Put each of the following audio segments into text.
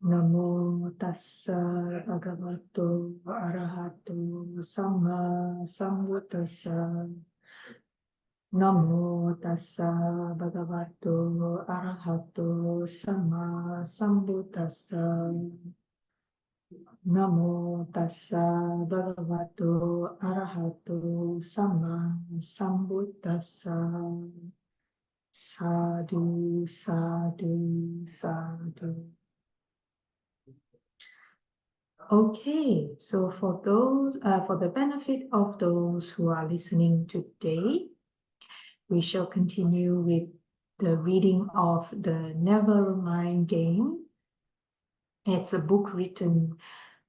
Namo tassa bhagavato arahato samma sambuddhassa. Namo tassa bhagavato arahato samma sambuddhassa. Namo tassa bhagavato arahato samma sambuddhassa. Sadhu, sadhu, sadhu. Okay, so for the benefit of those who are listening today, we shall continue with the reading of the Nevermind Game. It's a book written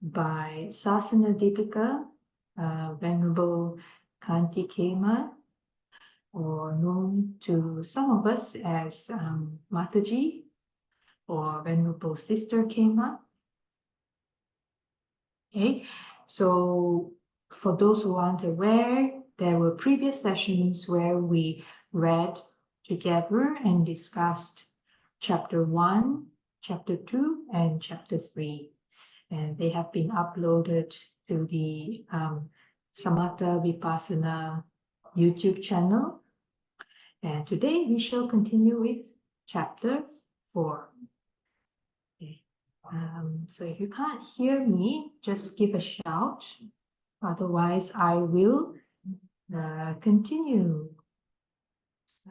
by Sasana Dipika, Venerable Khanti Khemaji, or known to some of us as Mataji or Venerable Sister Khemaji. Okay, so for those who aren't aware, there were previous sessions where we read together and discussed chapter 1, chapter 2, and chapter 3. And they have been uploaded to the Samatha Vipassana YouTube channel. And today we shall continue with chapter 4. So if you can't hear me, just give a shout. Otherwise, I will continue.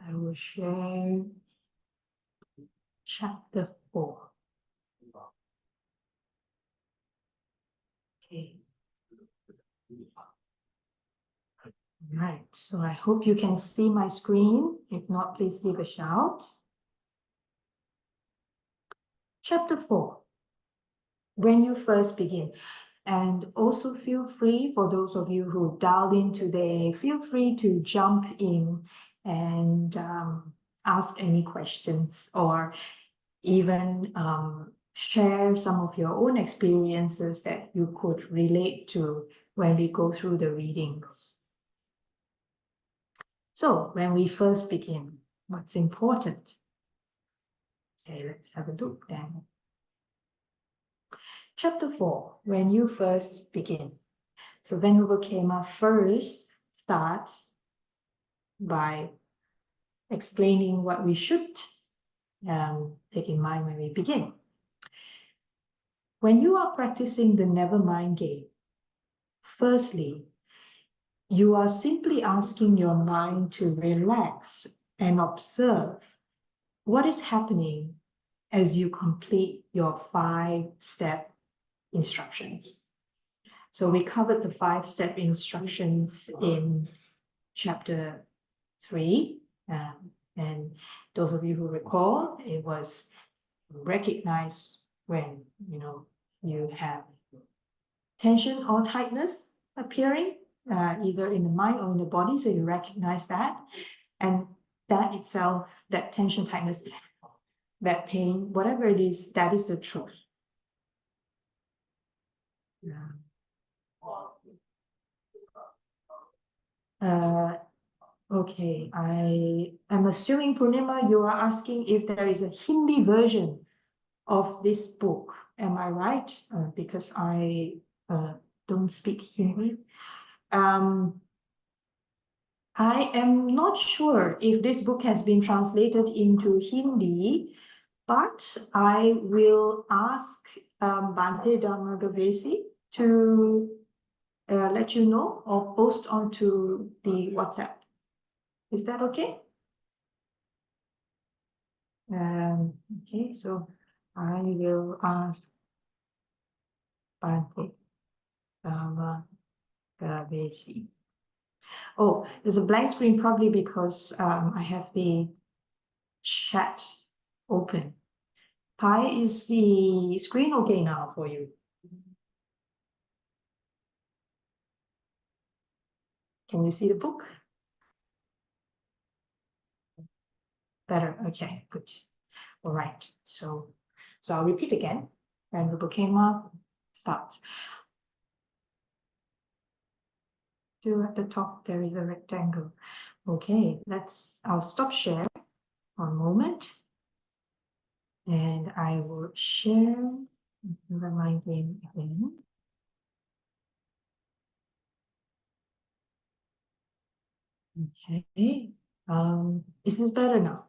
I will share chapter 4. Okay. Right, so I hope you can see my screen. If not, please give a shout. Chapter 4. When you first begin. And also feel free, for those of you who dialed in today, feel free to jump in and ask any questions, or even share some of your own experiences that you could relate to when we go through the readings. So when we first begin, what's important? Okay, let's have a look then. Chapter 4, when you first begin. So Venerable Khemaji first starts by explaining what we should take in mind when we begin. When you are practicing the Nevermind Game, firstly, you are simply asking your mind to relax and observe what is happening as you complete your 5-step instructions. So we covered the 5-step instructions in chapter 3. And those of you who recall, it was recognize when you have tension or tightness appearing, either in the mind or in the body. So you recognize that, and that itself, that tension, tightness, that pain, whatever it is, that is the truth. Okay, I am assuming, Purnima, you are asking if there is a Hindi version of this book. Am I right? Because I don't speak Hindi. I am not sure if this book has been translated into Hindi, but I will ask Bhante Dharmagavesi to let you know or post onto the WhatsApp. Is that okay? Okay, so I will ask Bhante Dharmagavesi. Oh, there's a blank screen probably because I have the chat open. Pi, is the screen okay now for you? Can you see the book? Better, okay, good. All right, so I'll repeat again. When the book came up, starts. Still at the top, there is a rectangle. Okay, I'll stop share for a moment. And I will share Nevermind Game again. Okay. Is this better now?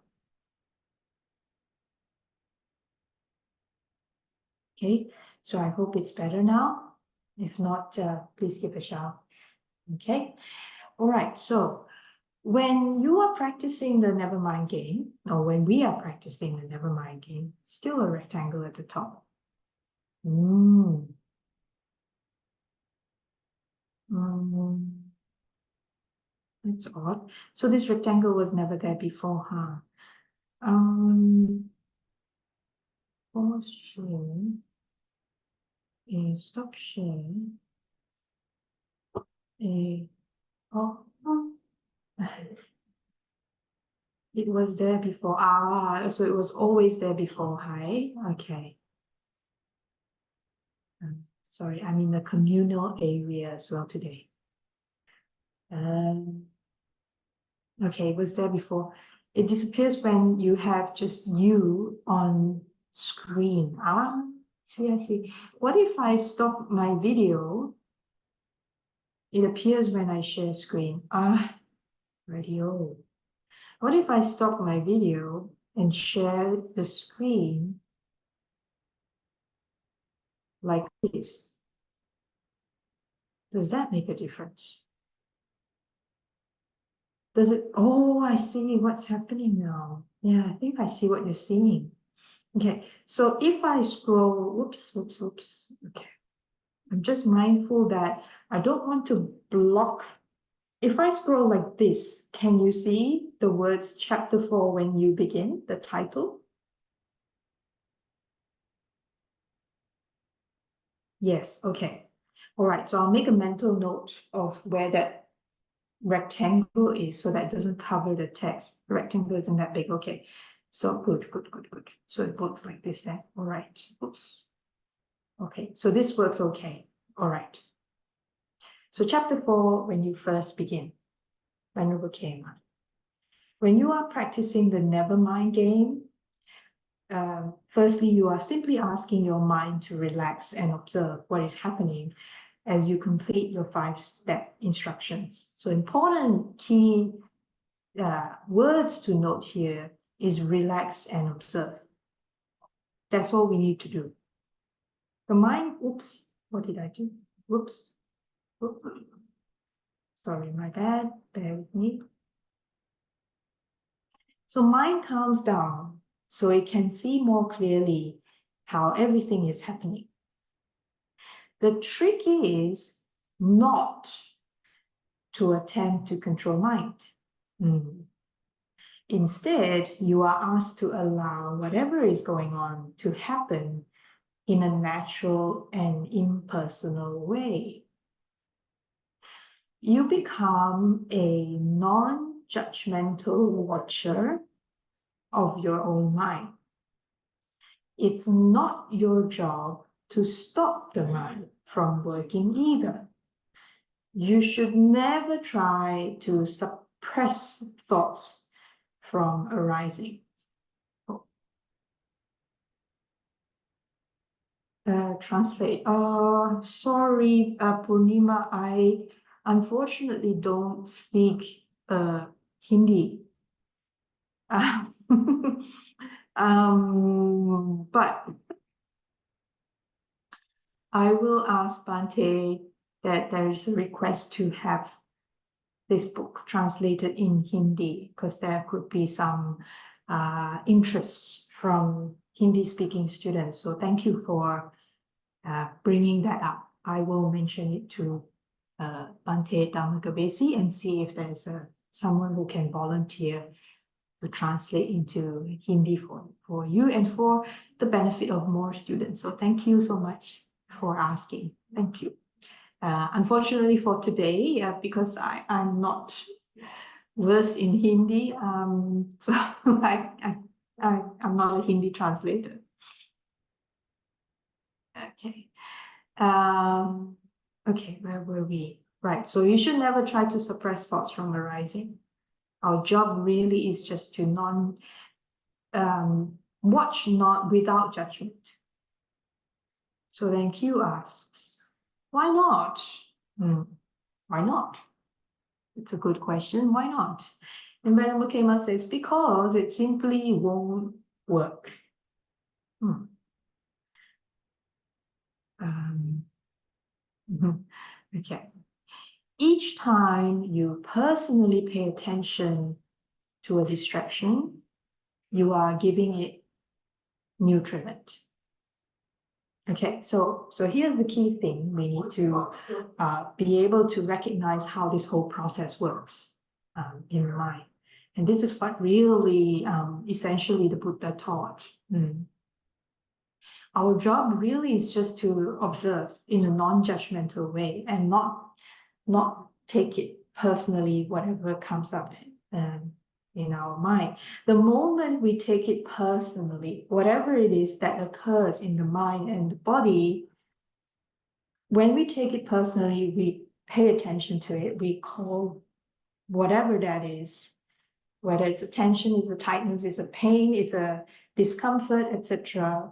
Okay, so I hope it's better now. If not, please give a shout. Okay, all right. So when you are practicing the Nevermind game, or when we are practicing the Nevermind game, still a rectangle at the top. That's odd. So this rectangle was never there before, huh? Pause sharing. Stop sharing. Oh, it was there before. So it was always there before. Hi. Okay. Sorry, I'm in a communal area as well today. Okay, it was there before. It disappears when you have just you on screen. See, I see. What if I stop my video? It appears when I share screen. Radio. What if I stop my video and share the screen like this? Does that make a difference? Does it? Oh, I see what's happening now. Yeah, I think I see what you're seeing. Okay, so if I scroll, whoops. Okay, I'm just mindful that I don't want to block. If I scroll like this, can you see the words chapter 4 when you begin, the title? Yes, okay. All right, so I'll make a mental note of where that rectangle is so that it doesn't cover the text. The rectangle isn't that big, okay. So good. So it works like this then. All right, oops. Okay, so this works okay. All right. So chapter 4, when you first begin, Venerable Khema. When you are practicing the Nevermind game, firstly, you are simply asking your mind to relax and observe what is happening as you complete your 5-step instructions. So important key words to note here is relax and observe. That's all we need to do. The mind, oops, what did I do? Whoops. Sorry, my bad, bear with me. So mind calms down so it can see more clearly how everything is happening. The trick is not to attempt to control mind. Instead, you are asked to allow whatever is going on to happen in a natural and impersonal way. You become a non-judgmental watcher of your own mind. It's not your job to stop the mind from working either. You should never try to suppress thoughts from arising. Translate. Sorry, Purnima, I unfortunately don't speak Hindi. But I will ask Bante that there is a request to have this book translated in Hindi because there could be some interest from Hindi-speaking students. So thank you for bringing that up. I will mention it to Bante Dhammakabesi and see if there's someone who can volunteer to translate into Hindi for you and for the benefit of more students. So thank you so much for asking. Thank you. Unfortunately for today, because I'm not versed in Hindi, so I'm not a Hindi translator. Okay. Okay, where were we? Right, so you should never try to suppress thoughts from arising. Our job really is just to Watch not without judgment. So then Q asks, why not? Why not? It's a good question. Why not? And Venerable Kema says, because it simply won't work. Okay. Each time you personally pay attention to a distraction, you are giving it nutriment. Okay, so here's the key thing. We need to be able to recognize how this whole process works in the mind. And this is what really essentially the Buddha taught. Our job really is just to observe in a non-judgmental way and not take it personally, whatever comes up in our mind. The moment we take it personally, whatever it is that occurs in the mind and the body, when we take it personally, we pay attention to it, we call whatever that is, whether it's a tension, it's a tightness, it's a pain, it's a discomfort, etc.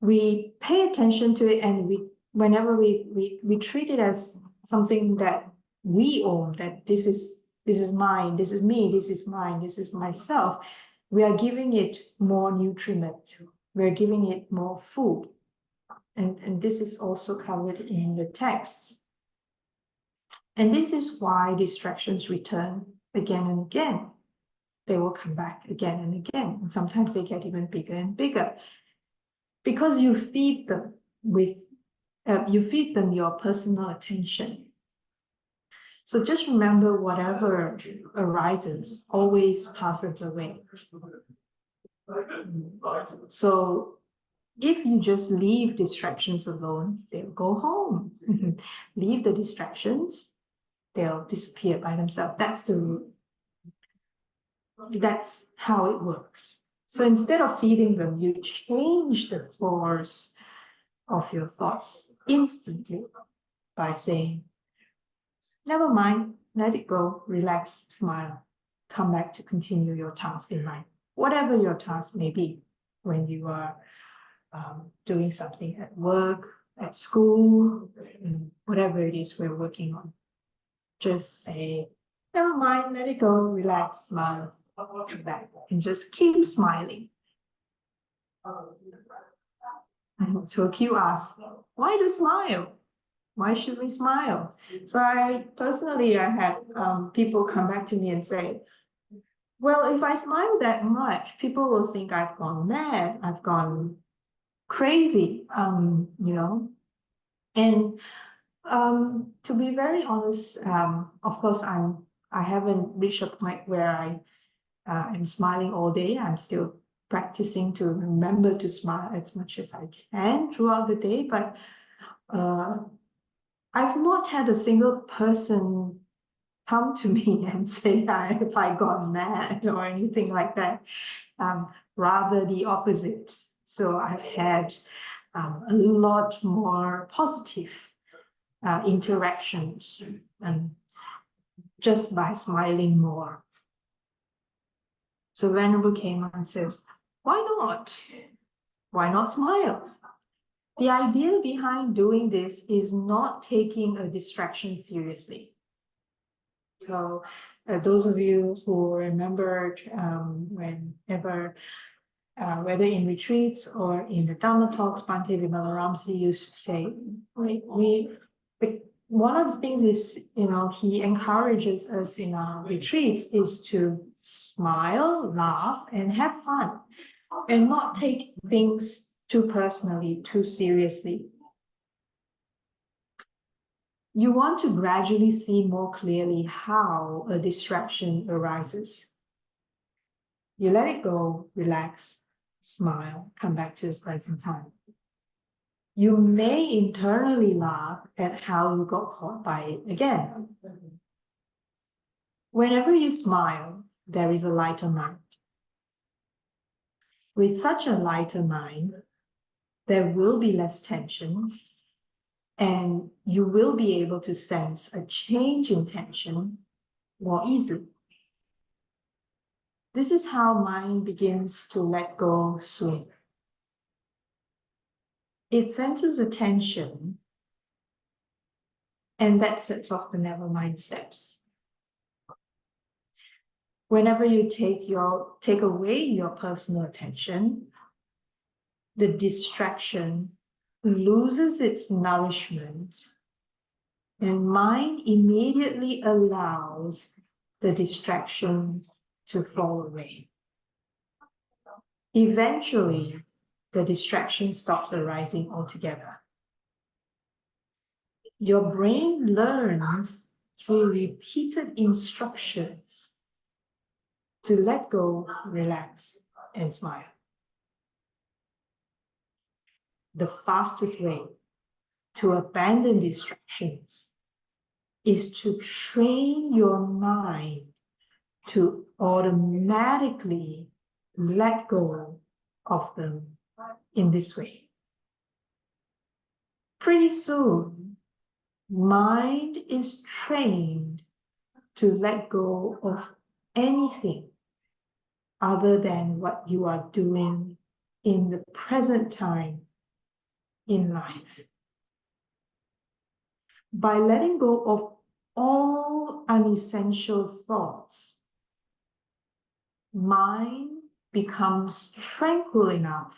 We pay attention to it, and whenever we treat it as something that we own, that this is mine, this is me, this is mine, this is myself, we are giving it more nutriment, we're giving it more food. And this is also covered in the text. And this is why distractions return again and again. They will come back again and again. And sometimes they get even bigger and bigger. Because you feed them your personal attention. So just remember, whatever arises always passes away. So if you just leave distractions alone, they'll go home. Leave the distractions, they'll disappear by themselves. That's the rule. That's how it works. So instead of feeding them, you change the course of your thoughts instantly by saying, never mind, let it go, relax, smile, come back to continue your task in mind. Whatever your task may be, when you are doing something at work, at school, whatever it is we're working on. Just say, never mind, let it go, relax, smile, come back, and just keep smiling. So Q asks, why do smile? Why should we smile? So I had people come back to me and say, well, if I smile that much, people will think I've gone mad, I've gone crazy, And to be very honest, of course, I haven't reached a point where I am smiling all day. I'm still practicing to remember to smile as much as I can throughout the day, but I've not had a single person come to me and say if I got mad or anything like that. Rather the opposite. So I've had a lot more positive interactions just by smiling more. So Venerable Kema says, why not? Why not smile? The idea behind doing this is not taking a distraction seriously. So those of you who remembered whenever, whether in retreats or in the Dhamma talks, Bhante Vimalaramsi used to say, one of the things is, he encourages us in our retreats is to smile, laugh, and have fun, and not take things too personally, too seriously. You want to gradually see more clearly how a distraction arises. You let it go, relax, smile, come back to the present time. You may internally laugh at how you got caught by it again. Whenever you smile, there is a lighter mind. With such a lighter mind, there will be less tension, and you will be able to sense a change in tension more easily. This is how mind begins to let go soon. It senses attention, and that sets off the Nevermind steps. Whenever you take away your personal attention, the distraction loses its nourishment, and mind immediately allows the distraction to fall away. Eventually, the distraction stops arising altogether. Your brain learns through repeated instructions to let go, relax, and smile. The fastest way to abandon distractions is to train your mind to automatically let go of them in this way. Pretty soon, mind is trained to let go of anything other than what you are doing in the present time in life. By letting go of all unessential thoughts, mind becomes tranquil enough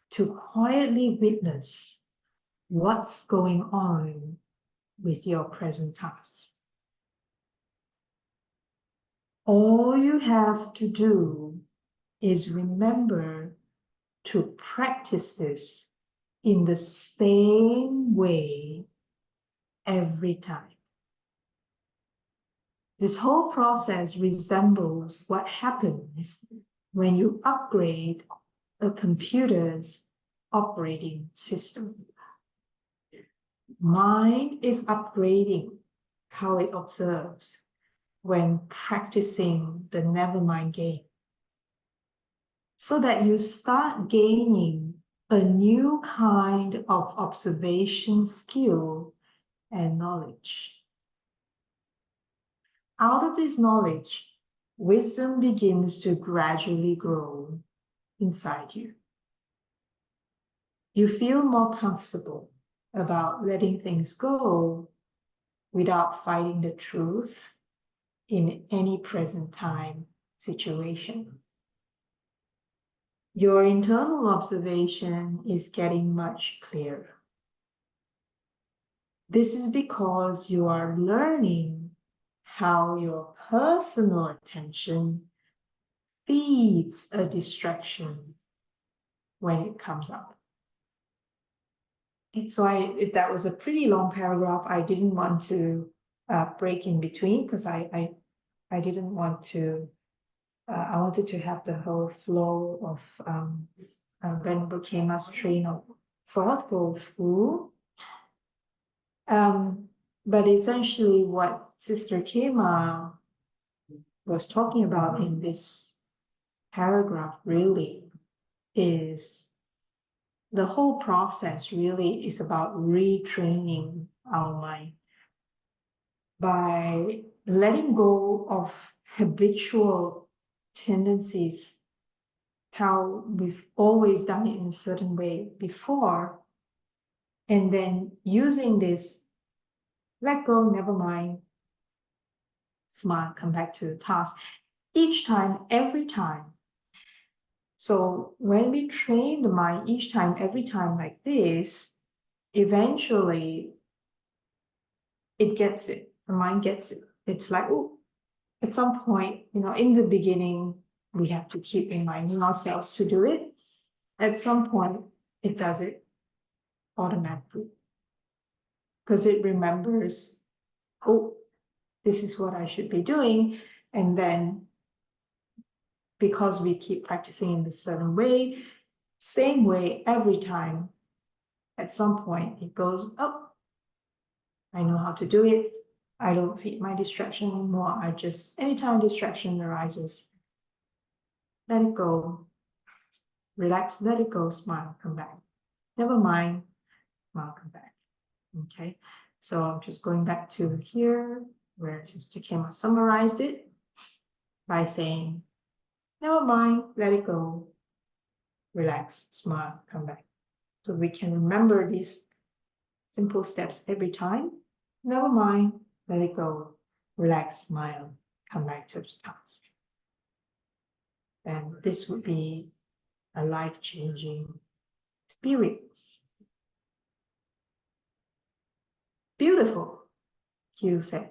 to quietly witness what's going on with your present tasks. All you have to do is remember to practice this in the same way every time. This whole process resembles what happens when you upgrade a computer's operating system. Mind is upgrading how it observes when practicing the Nevermind game, so that you start gaining a new kind of observation skill and knowledge. Out of this knowledge, wisdom begins to gradually grow inside you. You feel more comfortable about letting things go without fighting the truth in any present time situation. Your internal observation is getting much clearer. This is because you are learning how your personal attention feeds a distraction when it comes up. So that was a pretty long paragraph. I didn't want to break in between because I didn't want to, I wanted to have the whole flow of Venerable Khema's train of thought go through. But essentially what Sister Khema was talking about in this paragraph really is the whole process really is about retraining our mind by letting go of habitual tendencies, how we've always done it in a certain way before, and then using this let go, never mind, smile, come back to the task each time, every time. So when we train the mind each time, every time like this, eventually it gets it, the mind gets it. It's like, oh, at some point, in the beginning, we have to keep reminding ourselves to do it. At some point, it does it automatically because it remembers, oh, this is what I should be doing. And then because we keep practicing in this certain way, same way every time, at some point it goes, oh, I know how to do it. I don't feed my distraction anymore. I just, anytime distraction arises, let it go. Relax, let it go, smile, come back. Never mind, smile, come back. Okay, so I'm just going back to here where Sister Khema summarized it by saying, Never mind, let it go. Relax, smile, come back. So we can remember these simple steps every time. Never mind, let it go. Relax, smile, come back to the task. And this would be a life-changing experience. Beautiful, Q said.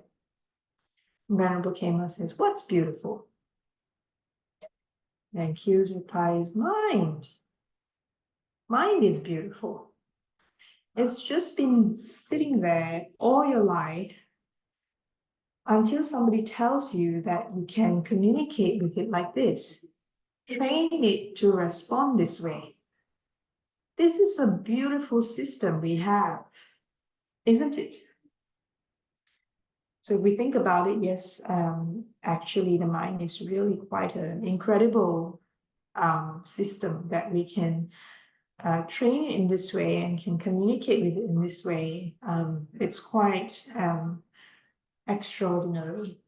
Venerable Kema says, what's beautiful? And Q's reply is mind. Mind is beautiful. It's just been sitting there all your life until somebody tells you that you can communicate with it like this. Train it to respond this way. This is a beautiful system we have, isn't it? So if we think about it, yes, actually the mind is really quite an incredible system that we can train it in this way and can communicate with it in this way. It's quite extraordinary.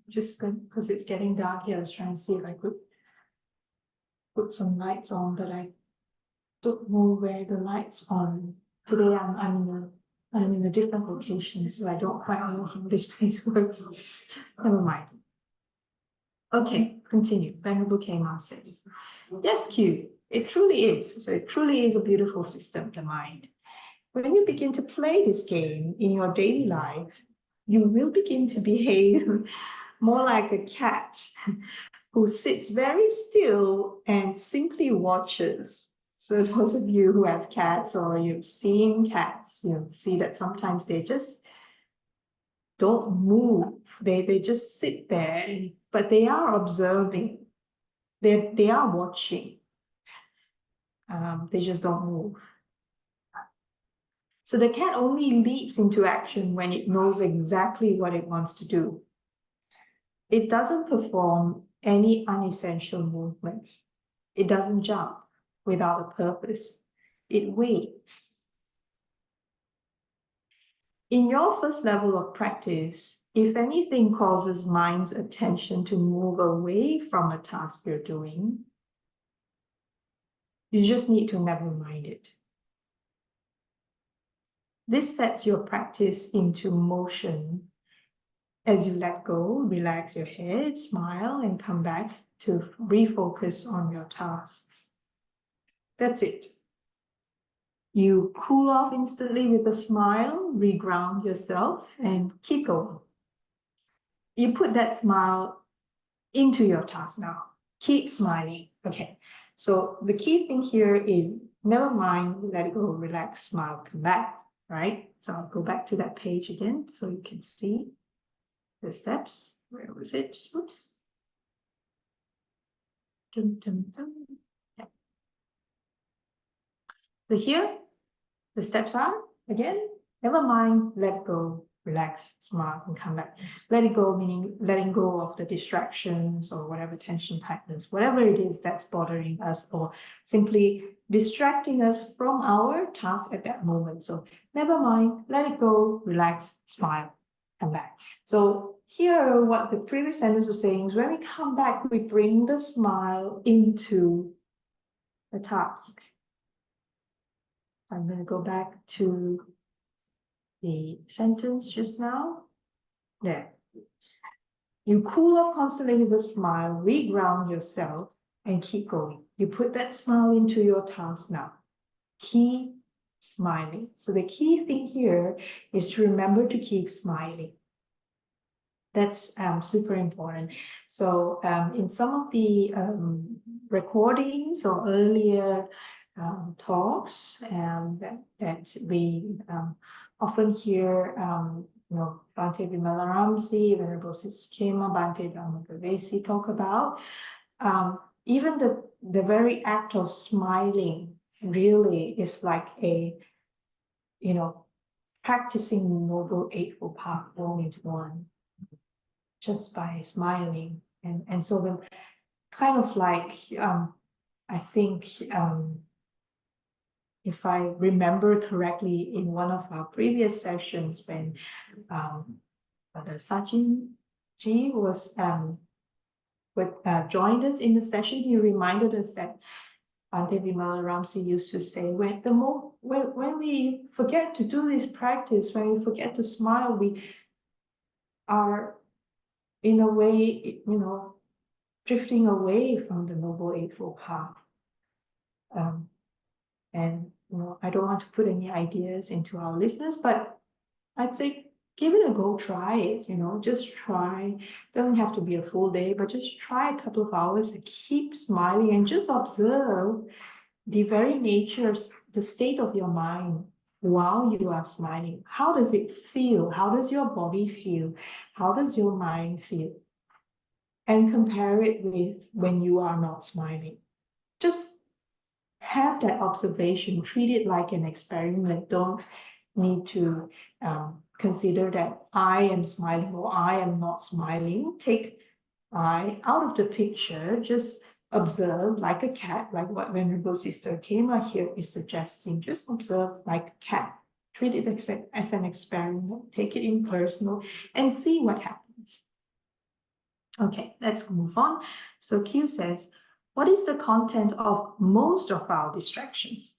Just because it's getting dark here, I was trying to see if I could put some lights on, but I don't know where the lights on. Today I'm in a different location, so I don't quite know how this place works. Never mind. Okay, continue. Venerable Kema says, yes, Q, it truly is. So it truly is a beautiful system, the mind. When you begin to play this game in your daily life, you will begin to behave more like a cat who sits very still and simply watches. So those of you who have cats or you've seen cats, you see that sometimes they just don't move. They just sit there, but they are observing. They are watching. They just don't move. So the cat only leaps into action when it knows exactly what it wants to do. It doesn't perform any unessential movements. It doesn't jump without a purpose. It waits. In your first level of practice, if anything causes mind's attention to move away from a task you're doing, you just need to never mind it. This sets your practice into motion. As you let go, relax your head, smile, and come back to refocus on your tasks. That's it. You cool off instantly with a smile, reground yourself, and keep going. You put that smile into your task now. Keep smiling. Okay. So the key thing here is never mind, let it go, relax, smile, come back, right? So I'll go back to that page again so you can see the steps. Where was it? Oops. Dun, dun, dun. Yeah. So here, the steps are, again, never mind, let it go, relax, smile, and come back. Let it go, meaning letting go of the distractions or whatever tension, tightness, whatever it is that's bothering us or simply distracting us from our task at that moment. So never mind, let it go, relax, smile, come back. So here, what the previous sentence was saying is when we come back, we bring the smile into the task. I'm going to go back to the sentence just now. There. You cool off constantly with a smile, reground yourself, and keep going. You put that smile into your task now. Keep smiling. So the key thing here is to remember to keep smiling. That's super important. So in some of the recordings or earlier talks that we often hear, Bhante Vimalaramsi, Venerable Sister Khema, Bhante Dhammadavesi talk about, even the very act of smiling really is like a, practicing Noble Eightfold Path all into one, just by smiling. And so the kind of like, I think, if I remember correctly, in one of our previous sessions when the Sachin Ji was joined us in the session, he reminded us that Bhante Vimala Ramsey used to say, when we forget to do this practice, when we forget to smile, we are in a way, drifting away from the Noble Eightfold Path. And I don't want to put any ideas into our listeners, but I'd say give it a go, try it, just try. Doesn't have to be a full day, but just try a couple of hours and keep smiling and just observe the very nature, the state of your mind while you are smiling. How does it feel? How does your body feel? How does your mind feel? And compare it with when you are not smiling. Just have that observation, treat it like an experiment. Don't need to consider that I am smiling or I am not smiling. Take I out of the picture, just observe like a cat, like what Venerable Sister Kema here is suggesting. Just observe like a cat. Treat it as an experiment, take it impersonal, and see what happens. Okay, let's move on. So Q says, what is the content of most of our distractions?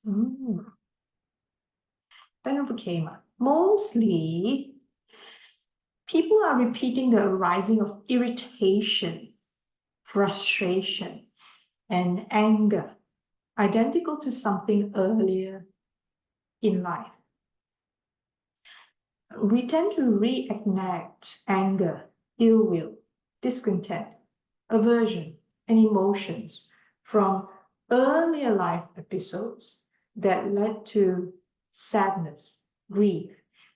Venerable Kema, mostly people are repeating the arising of irritation, frustration, and anger, identical to something earlier in life. We tend to reenact anger, ill will, discontent, aversion, and emotions from earlier life episodes that led to sadness, grief,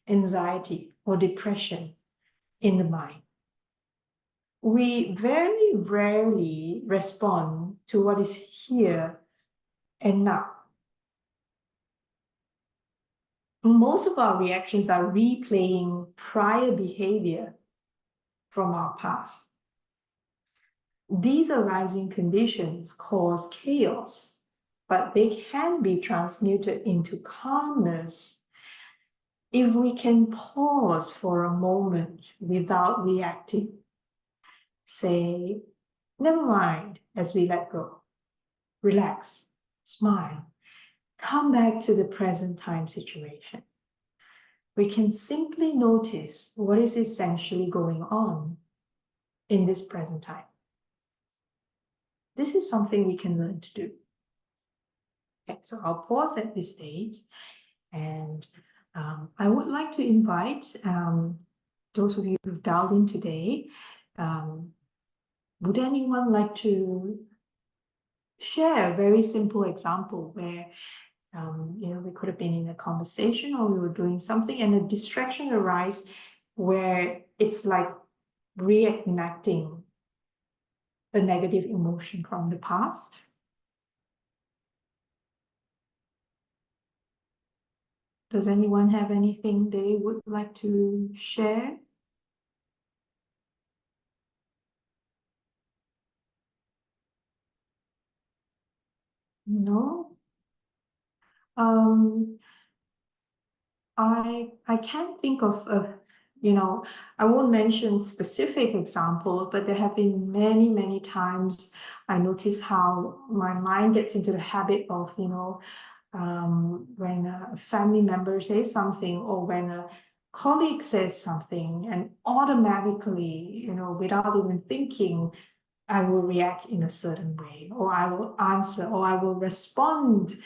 anxiety, or depression in the mind. We very rarely respond to what is here and now. Most of our reactions are replaying prior behavior from our past. These arising conditions cause chaos, but they can be transmuted into calmness if we can pause for a moment without reacting. Say, never mind, as we let go. Relax, smile, come back to the present time situation. We can simply notice what is essentially going on in this present time. This is something we can learn to do. Okay, so I'll pause at this stage, and I would like to invite those of you who've dialed in today, would anyone like to share a very simple example where we could have been in a conversation or we were doing something and a distraction arises where it's like reenacting a negative emotion from the past? Does anyone have anything they would like to share? No? I can't think of I won't mention specific example, but there have been many, many times I notice how my mind gets into the habit of, when a family member says something or when a colleague says something, and automatically, without even thinking, I will react in a certain way, or I will answer, or I will respond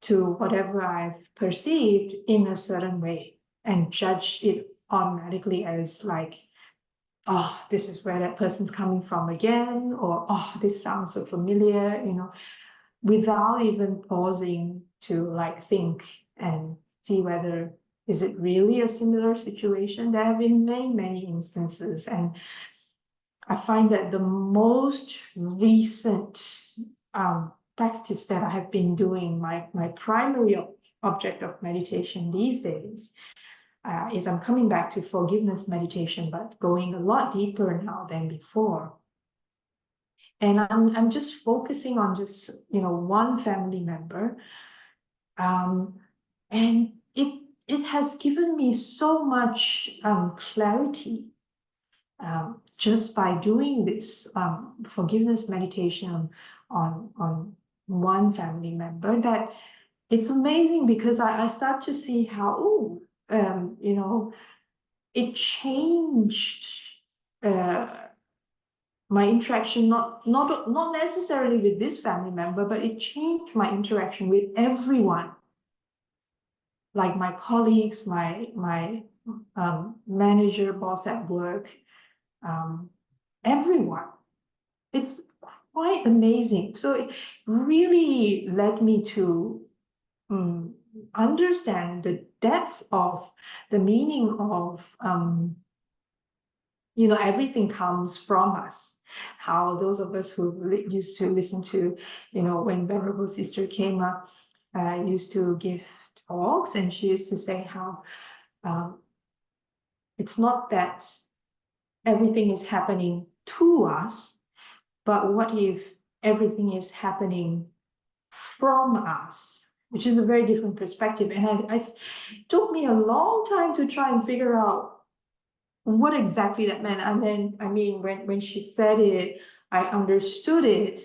to whatever I've perceived in a certain way and judge it automatically as like, oh, this is where that person's coming from again, or oh, this sounds so familiar, without even pausing to like think and see whether is it really a similar situation. There have been many, many instances, and I find that the most recent practice that I have been doing, my primary object of meditation these days, is I'm coming back to forgiveness meditation, but going a lot deeper now than before. And I'm just focusing on just one family member, and it has given me so much clarity just by doing this forgiveness meditation on one family member, that it's amazing, because I start to see how, you know, it changed my interaction, not necessarily with this family member, but it changed my interaction with everyone, like my colleagues, my manager, boss at work, everyone. It's quite amazing. So it really led me to understand the depth of the meaning of, you know, everything comes from us. How those of us who used to listen to, you know, when Venerable Sister came up, used to give talks, and she used to say how it's not that everything is happening to us, but what if everything is happening from us, which is a very different perspective. And it took me a long time to try and figure out what exactly that meant. And then, I mean, when she said it, I understood it,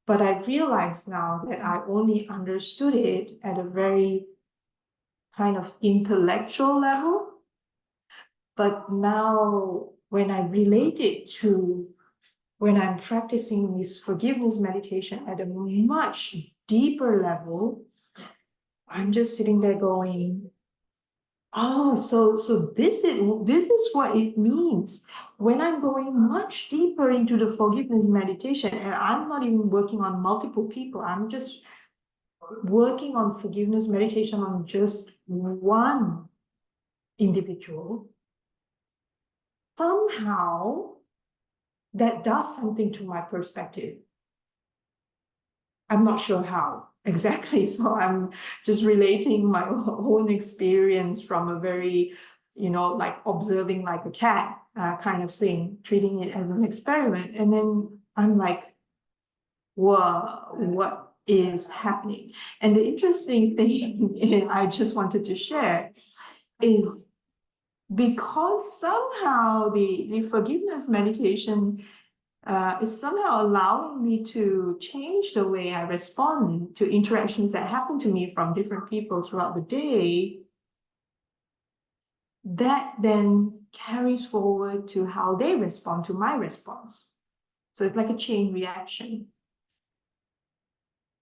but I realized now that I only understood it at a very kind of intellectual level. But now, when I relate it to when I'm practicing this forgiveness meditation at a much deeper level, I'm just sitting there going, oh, so this is what it means when I'm going much deeper into the forgiveness meditation, and I'm not even working on multiple people. I'm just working on forgiveness meditation on just one individual. Somehow that does something to my perspective. I'm not sure how exactly. So I'm just relating my own experience from a very, you know, like observing like a cat kind of thing, treating it as an experiment. And then I'm like, whoa, what is happening? And the interesting thing I just wanted to share is, because somehow the forgiveness meditation is somehow allowing me to change the way I respond to interactions that happen to me from different people throughout the day, that then carries forward to how they respond to my response. So it's like a chain reaction,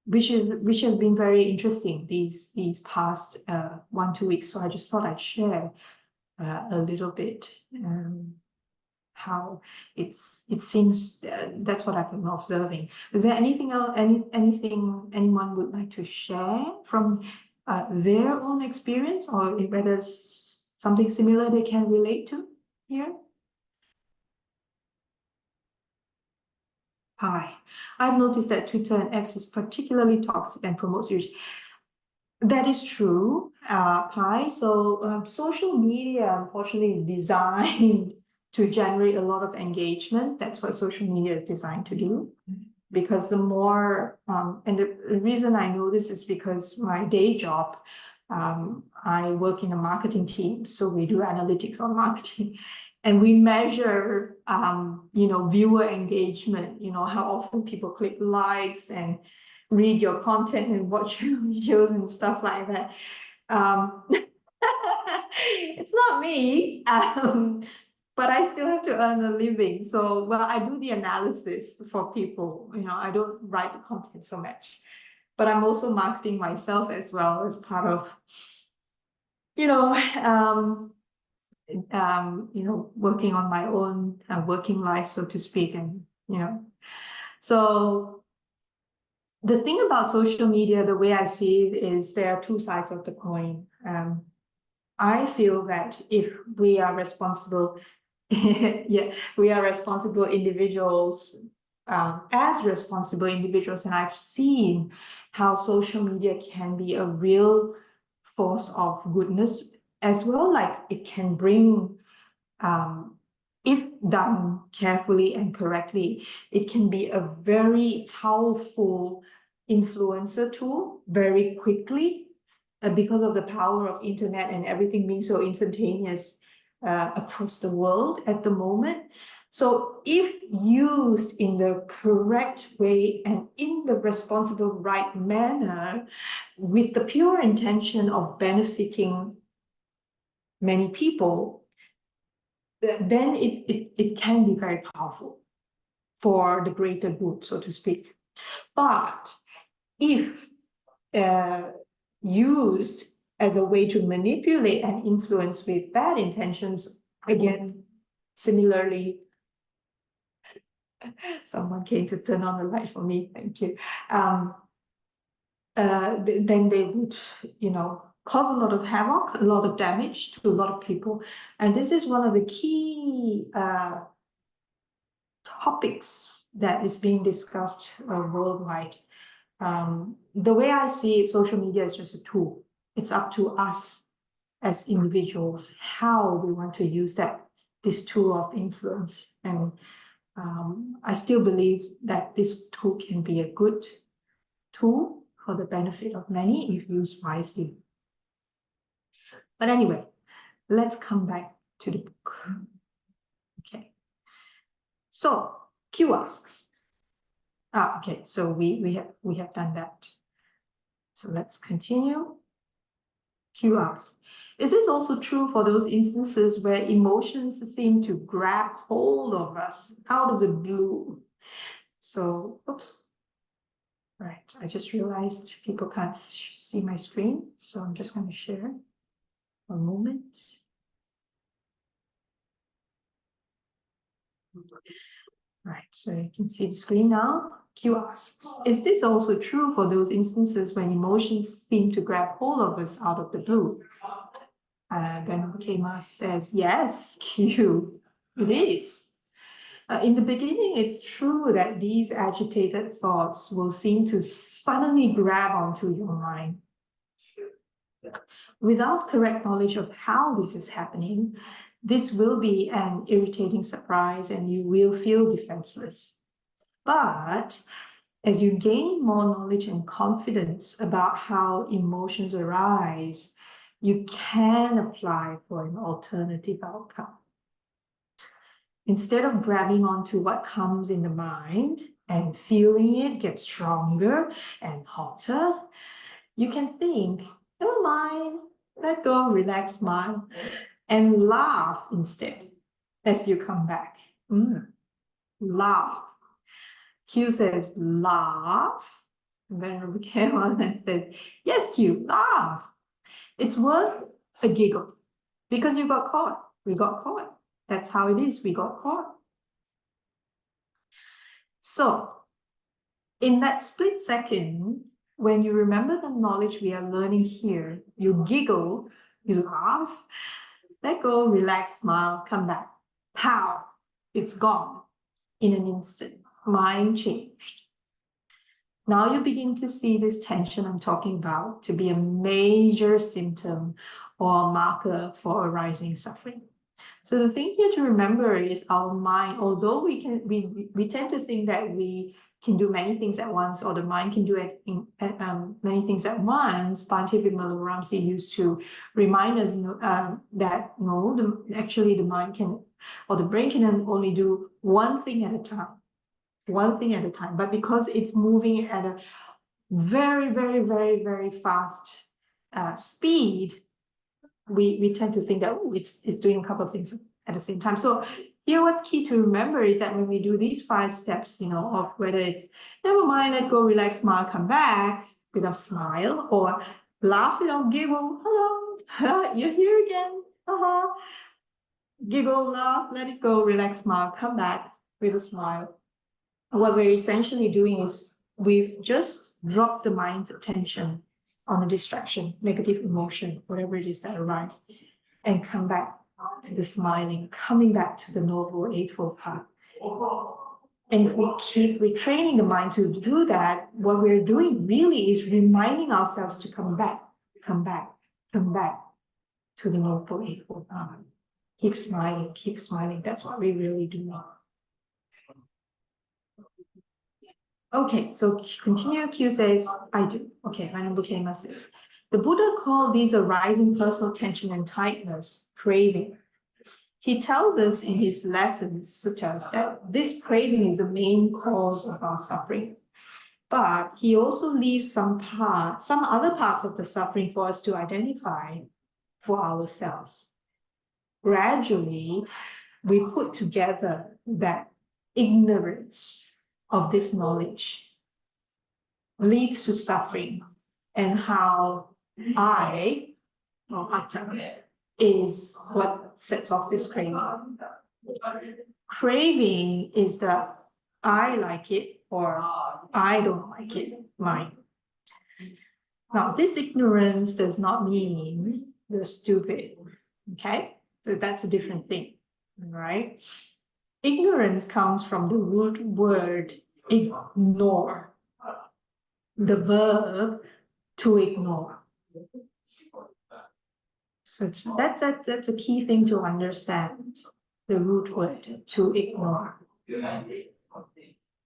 which has been very interesting these past 1-2 weeks. So I just thought I'd share a little bit. How it seems, that's what I've been observing. Is there anything else, anything anyone would like to share from their own experience, or whether it's something similar they can relate to here? Hi, I've noticed that Twitter and X is particularly toxic and promotes you. That is true, Pi. So social media, unfortunately, is designed to generate a lot of engagement. That's what social media is designed to do. Because the more, and the reason I know this is because my day job, I work in a marketing team. So we do analytics on marketing. And we measure, you know, viewer engagement, you know, how often people click likes and read your content and watch your videos and stuff like that. It's not me, but I still have to earn a living. So, well, I do the analysis for people. You know, I don't write the content so much, but I'm also marketing myself as well as part of, you know, you know, working on my own working life, so to speak, and you know, so the thing about social media, the way I see it, is there are two sides of the coin. I feel that if we are responsible, yeah, we are responsible individuals, as responsible individuals, and I've seen how social media can be a real force of goodness as well. Like it can bring, if done carefully and correctly, it can be a very powerful influencer tool very quickly, because of the power of internet and everything being so instantaneous. across the world at the moment. So if used in the correct way and in the responsible right manner, with the pure intention of benefiting many people, then it can be very powerful for the greater good, so to speak. But if used as a way to manipulate and influence with bad intentions, again, similarly, someone came to turn on the light for me, thank you. Then they would, cause a lot of havoc, a lot of damage to a lot of people. And this is one of the key topics that is being discussed worldwide. The way I see it, social media is just a tool. It's up to us as individuals how we want to use this tool of influence. And I still believe that this tool can be a good tool for the benefit of many if used wisely. But anyway, let's come back to the book. Okay. So Q asks. Okay, so we have done that. So let's continue. Q asks, is this also true for those instances where emotions seem to grab hold of us out of the blue? So, oops. Right, I just realized people can't see my screen, so I'm just going to share a moment. Right, so you can see the screen now. Q asks, is this also true for those instances when emotions seem to grab hold of us out of the blue? Then Kema says, yes, Q, it is. In the beginning, it's true that these agitated thoughts will seem to suddenly grab onto your mind. Without correct knowledge of how this is happening, this will be an irritating surprise and you will feel defenseless. But as you gain more knowledge and confidence about how emotions arise, you can apply for an alternative outcome. Instead of grabbing onto what comes in the mind and feeling it get stronger and hotter, you can think, never mind, let go, relax, smile, and laugh instead as you come back. Laugh. Q says, laugh. And then we came on and said, yes, Q, laugh. It's worth a giggle because you got caught. We got caught. That's how it is. We got caught. So in that split second, when you remember the knowledge we are learning here, you giggle, you laugh, let go, relax, smile, come back. Pow! It's gone in an instant. Mind changed. Now you begin to see this tension I'm talking about to be a major symptom or a marker for arising suffering. So the thing here to remember is our mind, although we tend to think that we can do many things at once, or the mind can do many things at once, Bhante Vimalaramsi used to remind us that no, actually the mind can, or the brain can only do one thing at a time. One thing at a time, but because it's moving at a very, very, very, very fast speed, we tend to think that it's doing a couple of things at the same time. So here, what's key to remember is that when we do these 5 steps, of whether it's never mind, let go, relax, smile, come back with a smile, or laugh, giggle, hello, you're here again, giggle, laugh, let it go, relax, smile, come back with a smile. What we're essentially doing is we've just dropped the mind's attention on a distraction, negative emotion, whatever it is that arises, and come back to the smiling, coming back to the Noble Eightfold Path. And if we keep retraining the mind to do that, what we're doing really is reminding ourselves to come back to the Noble Eightfold Path. Keep smiling, keep smiling. That's what we really do. Okay, so continue. Q says, I do. Okay, Venerable Kema says, the Buddha called these arising personal tension and tightness craving. he tells us in his lessons, suttas, that this craving is the main cause of our suffering. But he also leaves some other parts of the suffering for us to identify for ourselves. Gradually, we put together that ignorance of this knowledge leads to suffering, and how I, or atta, is what sets off this craving. Craving is the I like it or I don't like it, mine. Now, this ignorance does not mean you're stupid, okay? So that's a different thing, right? Ignorance comes from the root word ignore, the verb to ignore. So that's a key thing to understand, the root word to ignore.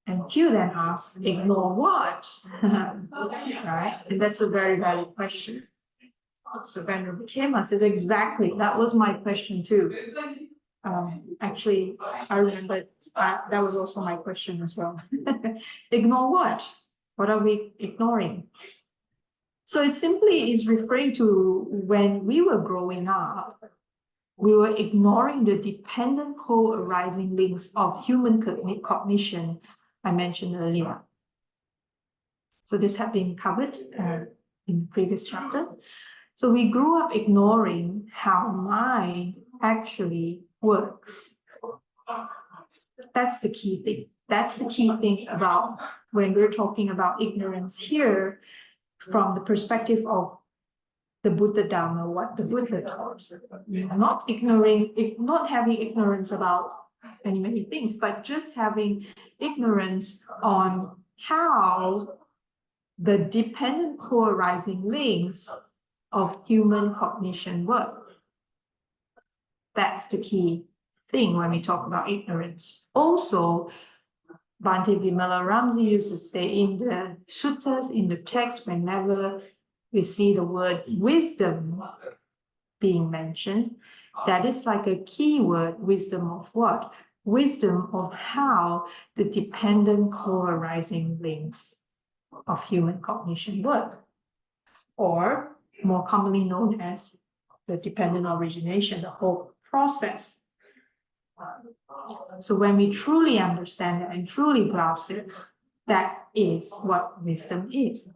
And Q then asks, ignore what? Right? And that's a very valid question. So Venerable Khema said, exactly, that was my question too. Actually, I remember that was also my question as well. Ignore what? What are we ignoring? So it simply is referring to when we were growing up, we were ignoring the dependent co-arising links of human cognition I mentioned earlier. So this had been covered in the previous chapter. So we grew up ignoring how mind actually works. That's the key thing. That's the key thing about when we're talking about ignorance here from the perspective of the Buddha Dharma, what the Buddha taught. Not having ignorance about many things, but just having ignorance on how the dependent co-arising links of human cognition work. That's the key thing when we talk about ignorance. Also, Bhante Vimala Ramsey used to say in the suttas, in the text, whenever we see the word wisdom being mentioned, that is like a key word, wisdom of what? Wisdom of how the dependent co-arising links of human cognition work, or more commonly known as the dependent origination, the whole process. So when we truly understand it and truly grasp it, that is what wisdom is.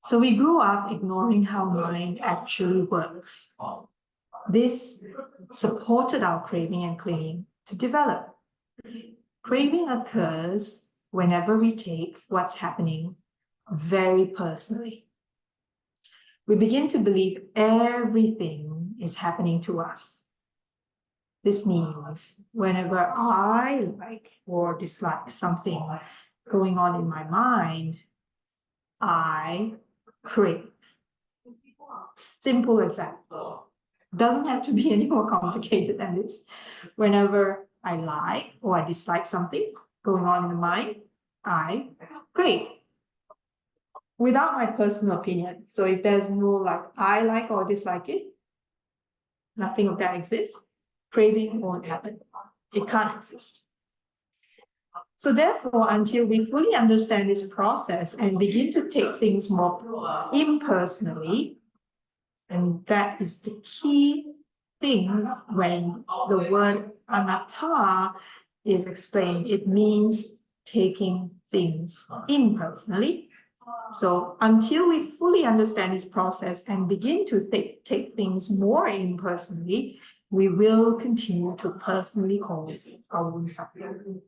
So we grew up ignoring how mind actually works. This supported our craving and clinging to develop. Craving occurs whenever we take what's happening very personally. We begin to believe everything is happening to us. This means whenever I like or dislike something going on in my mind, I crave. Simple as that. Doesn't have to be any more complicated than this. Whenever I like or I dislike something going on in the mind, I crave. Without my personal opinion. So if there's no like I like or dislike it, nothing of that exists. Craving won't happen. It can't exist. So therefore, until we fully understand this process and begin to take things more impersonally, and that is the key thing when the word anatta is explained. It means taking things impersonally. So until we fully understand this process and begin to take things more impersonally, we will continue to personally cause our own suffering.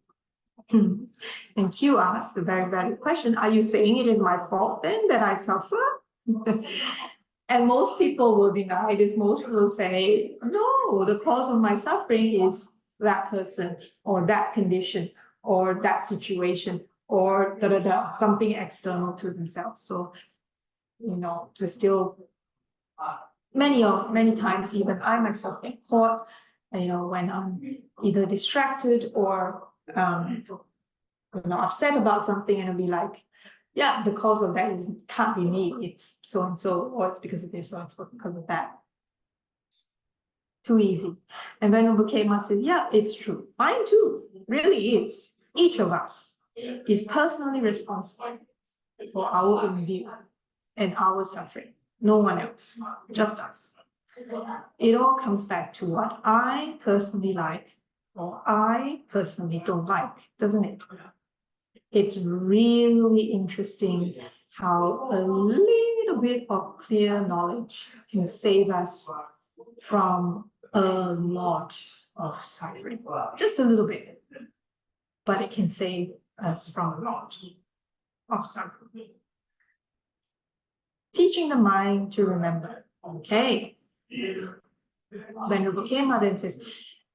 And Q asks the very valid question, are you saying it is my fault then that I suffer? And most people will deny this. Most people say, no, the cause of my suffering is that person or that condition or that situation or something external to themselves. So, there's still many times even I myself get caught, when I'm either distracted or upset about something, and I'll be like, yeah, the cause of that can't be me, it's so and so, or it's because of this, or it's because of that. Too easy. And Venerable Khema says, yeah, it's true. Mine too, really is. Each of us is personally responsible for our own view and our suffering. No one else, just us. It all comes back to what I personally like or I personally don't like, doesn't it? It's really interesting how a little bit of clear knowledge can save us from a lot of suffering. Just a little bit, but it can save us from a lot of suffering. Teaching the mind to remember. Okay. Venerable Khema then says,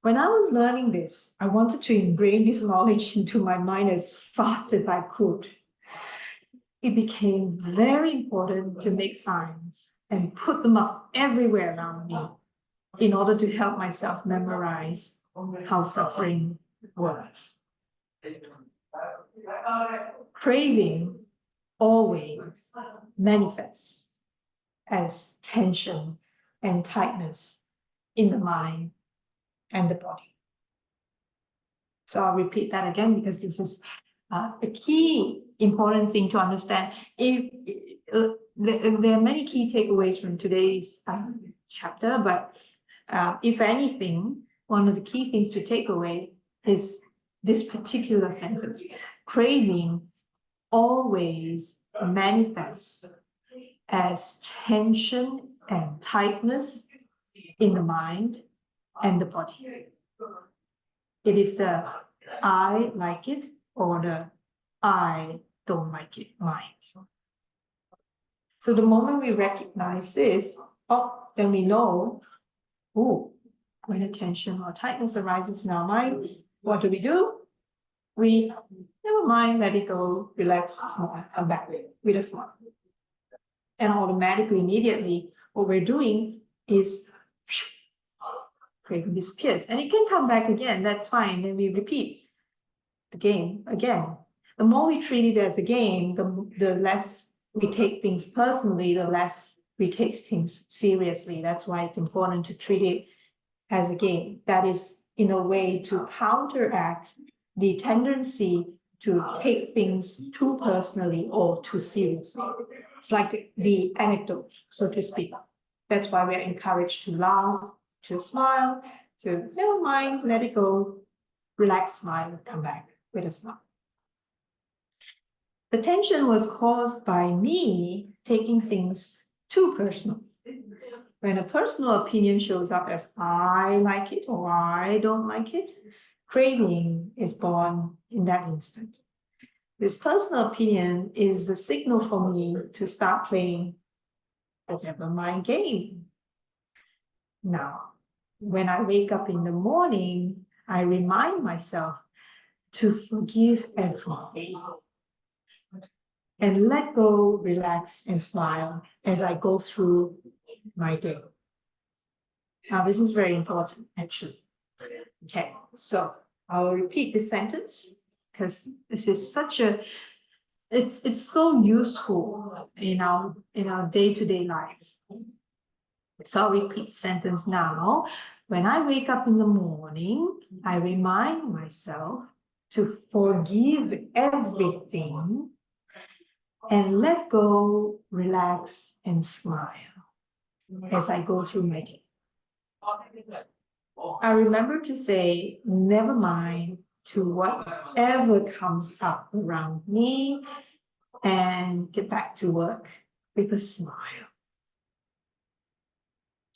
when I was learning this, I wanted to ingrain this knowledge into my mind as fast as I could. It became very important to make signs and put them up everywhere around me in order to help myself memorize how suffering works. Craving always manifests as tension and tightness in the mind and the body. So I'll repeat that again because this is a key important thing to understand. There are many key takeaways from today's chapter, but if anything, one of the key things to take away is this particular sentence. Craving always manifests as tension and tightness in the mind and the body. It is the I like it or the I don't like it mind. So the moment we recognize this, then we know, when a tension or tightness arises in our mind, what do? We never mind, let it go, relax, smile, come back with a smile. And automatically, immediately, what we're doing is craving disappears. And it can come back again, that's fine. Then we repeat the game again. The more we treat it as a game, the less we take things personally, the less we take things seriously. That's why it's important to treat it as a game. That is, in a way, to counteract the tendency to take things too personally or too seriously. It's like the anecdote, so to speak. That's why we're encouraged to laugh, to smile, to never mind, let it go, relax, smile, come back with a smile. The tension was caused by me taking things too personal. When a personal opinion shows up as I like it or I don't like it, craving is born in that instant. This personal opinion is the signal for me to start playing the Nevermind game. Now, when I wake up in the morning, I remind myself to forgive everything and let go, relax, and smile as I go through my day. Now, this is very important, actually. Okay, so I'll repeat this sentence because this is such a, it's so useful in our day-to-day life. So I'll repeat the sentence now. When I wake up in the morning, I remind myself to forgive everything and let go, relax, and smile as I go through my day. I remember to say, never mind to whatever comes up around me and get back to work with a smile.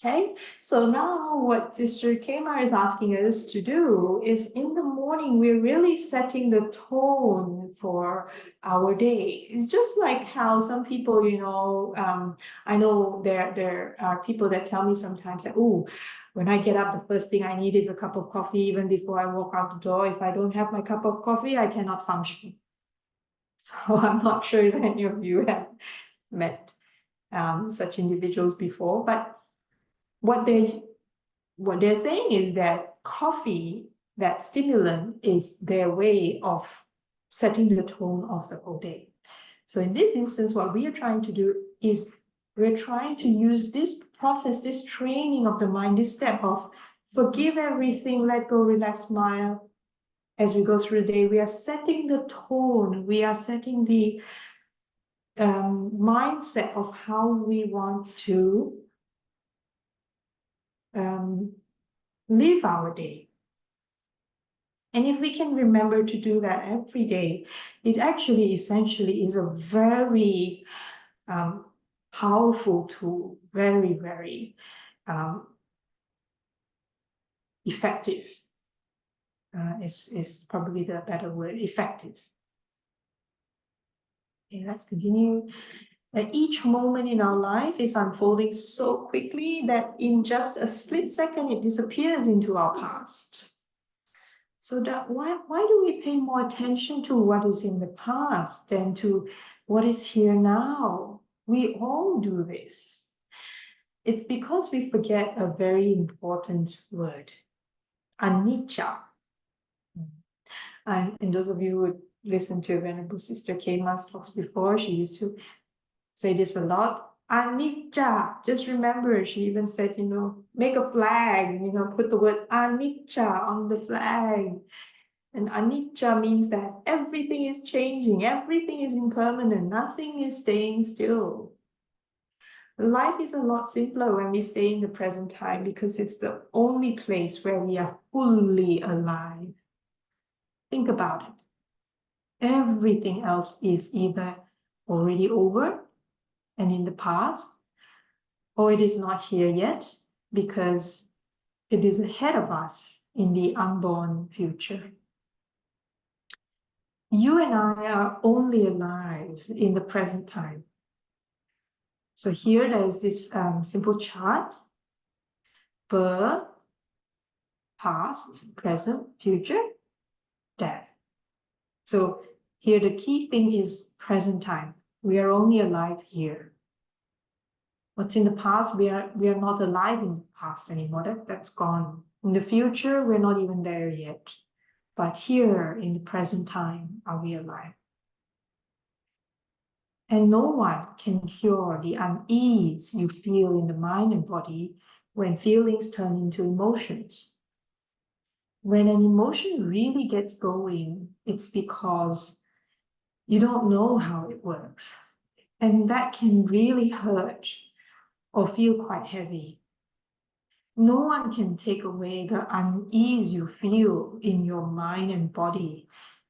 Okay, so now what Sister Khema is asking us to do is in the morning, we're really setting the tone for our day. It's just like how some people, I know there are people that tell me sometimes that, when I get up, the first thing I need is a cup of coffee even before I walk out the door. If I don't have my cup of coffee, I cannot function. So I'm not sure if any of you have met such individuals before, but what they're saying is that coffee, that stimulant, is their way of setting the tone of the whole day. So in this instance, what we are trying to do is we're trying to use this process, this training of the mind, this step of forgive everything, let go, relax, smile. As we go through the day, we are setting the tone, we are setting the mindset of how we want to live our day. And if we can remember to do that every day, it actually essentially is a very powerful tool, very, very effective. Is probably the better word, effective. Okay, let's continue. Each moment in our life is unfolding so quickly that in just a split second, it disappears into our past. So why do we pay more attention to what is in the past than to what is here now? We all do this. It's because we forget a very important word, anicca. And those of you who listened to Venerable Sister Khema's talks before, she used to say this a lot. Anicca. Just remember, she even said, make a flag, put the word anicca on the flag. And anicca means that everything is changing, everything is impermanent, nothing is staying still. Life is a lot simpler when we stay in the present time because it's the only place where we are fully alive. Think about it. Everything else is either already over and in the past, or it is not here yet because it is ahead of us in the unborn future. You and I are only alive in the present time. So here there is this simple chart: birth, past, present, future, death. So here the key thing is present time. We are only alive here. What's in the past, we are not alive in the past anymore. That's gone. In the future, we're not even there yet. But here in the present time, are we alive? And no one can cure the unease you feel in the mind and body when feelings turn into emotions. When an emotion really gets going, it's because you don't know how it works. And that can really hurt or feel quite heavy. No one can take away the unease you feel in your mind and body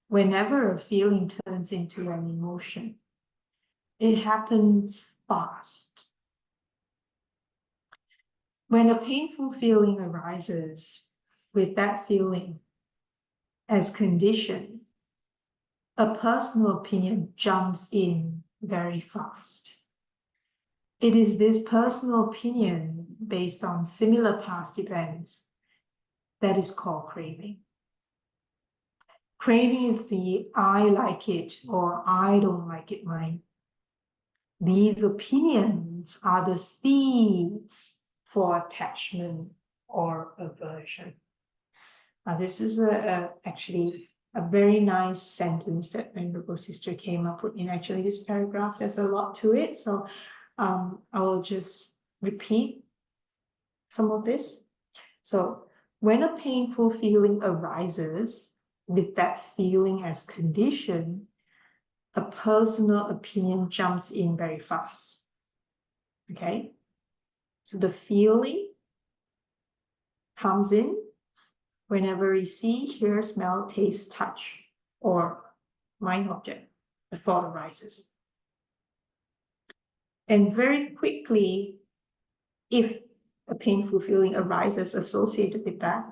whenever a feeling turns into an emotion. It happens fast. When a painful feeling arises with that feeling as condition, a personal opinion jumps in very fast. It is this personal opinion based on similar past events that is called craving. Craving is the I like it or I don't like it mind. These opinions are the seeds for attachment or aversion. Now, this is actually a very nice sentence that Venerable Sister came up with. In actually this paragraph, there's a lot to it. So I will just repeat some of this. So when a painful feeling arises with that feeling as condition, a personal opinion jumps in very fast. Okay? So the feeling comes in whenever we see, hear, smell, taste, touch, or mind object, a thought arises. And very quickly, if a painful feeling arises associated with that,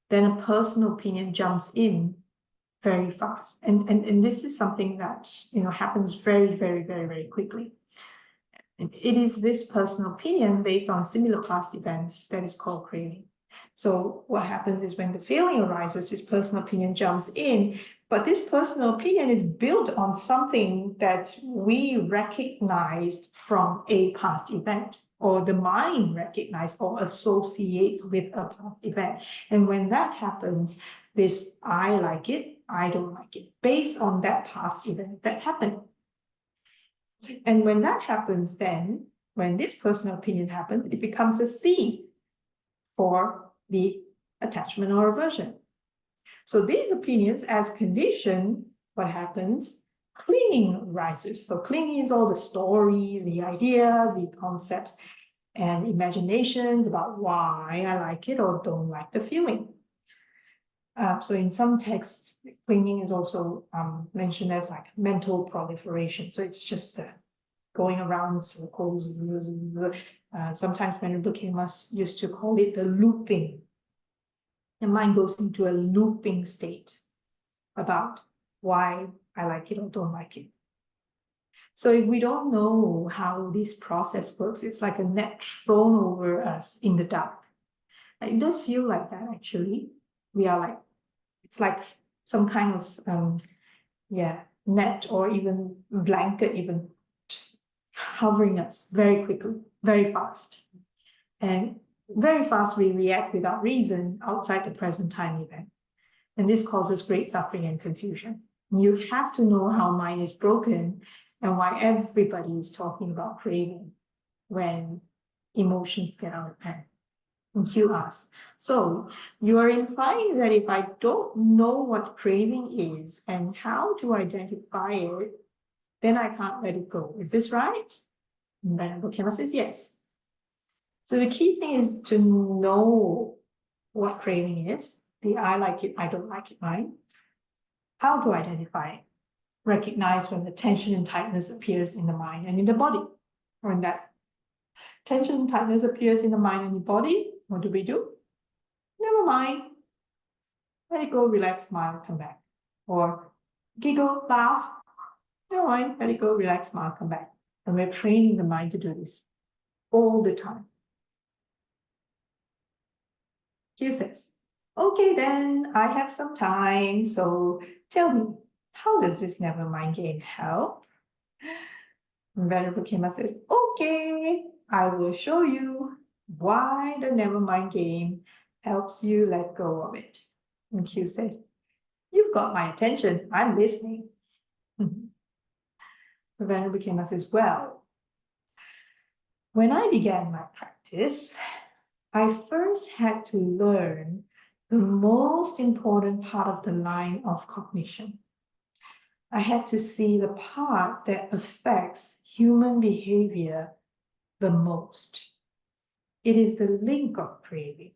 then a personal opinion jumps in very fast. And this is something that happens very, very, very, very quickly. And it is this personal opinion based on similar past events that is called craving. So what happens is when the feeling arises, this personal opinion jumps in, but this personal opinion is built on something that we recognized from a past event, or the mind recognizes or associates with a past event. And when that happens, this I like it, I don't like it, based on that past event that happened. And when that happens, then when this personal opinion happens, it becomes a seed for the attachment or aversion. So these opinions, as conditioned, what happens? Clinging rises. So clinging is all the stories, the ideas, the concepts, and imaginations about why I like it or don't like the feeling. So in some texts, clinging is also mentioned as like mental proliferation. So it's just going around circles. Sometimes Venerable Khemaji used to call it the looping. The mind goes into a looping state about why I like it or don't like it. So if we don't know how this process works, it's like a net thrown over us in the dark. It does feel like that, actually. We are like, it's like some kind of net or even blanket, even just hovering us very quickly, very fast. And very fast we react without reason outside the present time event. And this causes great suffering and confusion. You have to know how mind is broken and why everybody is talking about craving when emotions get out of hand. And Q asks, so you are implying that if I don't know what craving is and how to identify it, then I can't let it go. Is this right? And Venerable Khemaji says yes. So the key thing is to know what craving is, the I like it, I don't like it mind. How to identify it? Recognize when the tension and tightness appears in the mind and in the body. Or in that tension and tightness appears in the mind and the body, what do we do? Never mind. Let it go, relax, smile, come back. Or giggle, laugh. Never mind, let it go, relax, smile, come back. And we're training the mind to do this all the time. He says, okay, then I have some time. So tell me, how does this Nevermind game help? And Venerable Khemaji says, okay, I will show you why the Nevermind game helps you let go of it. And Q said, you've got my attention. I'm listening. So Venerable Khemaji says, well, when I began my practice, I first had to learn the most important part of the line of cognition. I had to see the part that affects human behavior the most. It is the link of craving.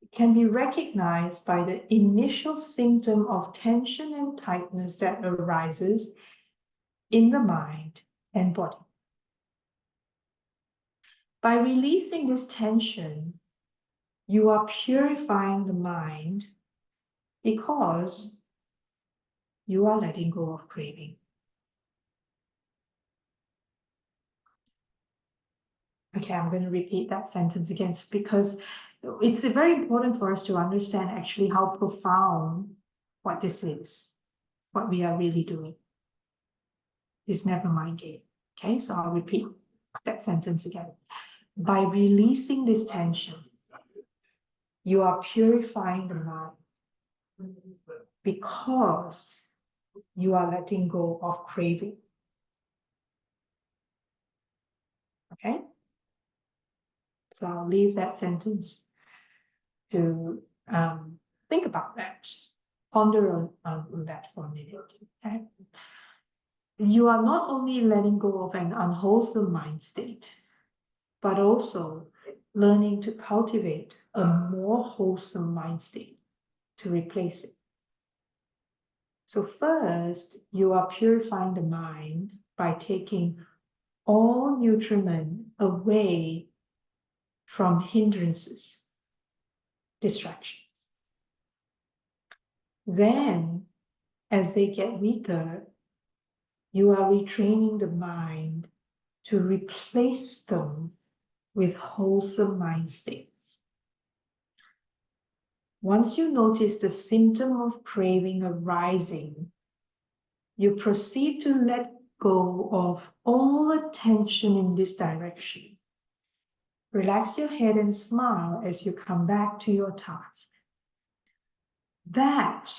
It can be recognized by the initial symptom of tension and tightness that arises in the mind and body. By releasing this tension, you are purifying the mind because you are letting go of craving. Okay, I'm going to repeat that sentence again because it's very important for us to understand actually how profound what this is, what we are really doing. This Nevermind game. Okay, so I'll repeat that sentence again. By releasing this tension, you are purifying the mind because you are letting go of craving. Okay? So I'll leave that sentence to think about that. Ponder on that for a minute. Okay? You are not only letting go of an unwholesome mind state, but also learning to cultivate a more wholesome mind state to replace it. So first, you are purifying the mind by taking all nutriment away from hindrances, distractions. Then, as they get weaker, you are retraining the mind to replace them with wholesome mind states. Once you notice the symptom of craving arising, you proceed to let go of all attention in this direction. Relax your head and smile as you come back to your task. That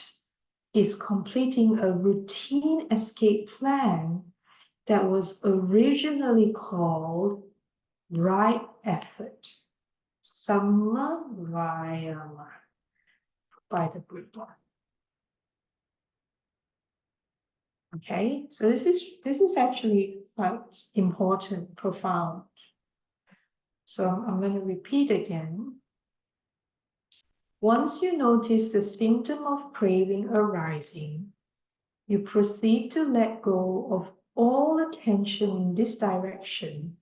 is completing a routine escape plan that was originally called right effort, Samma Vayama, by the Buddha. Okay, so this is actually quite important, profound. So I'm going to repeat again. Once you notice the symptom of craving arising, you proceed to let go of all attention in this direction.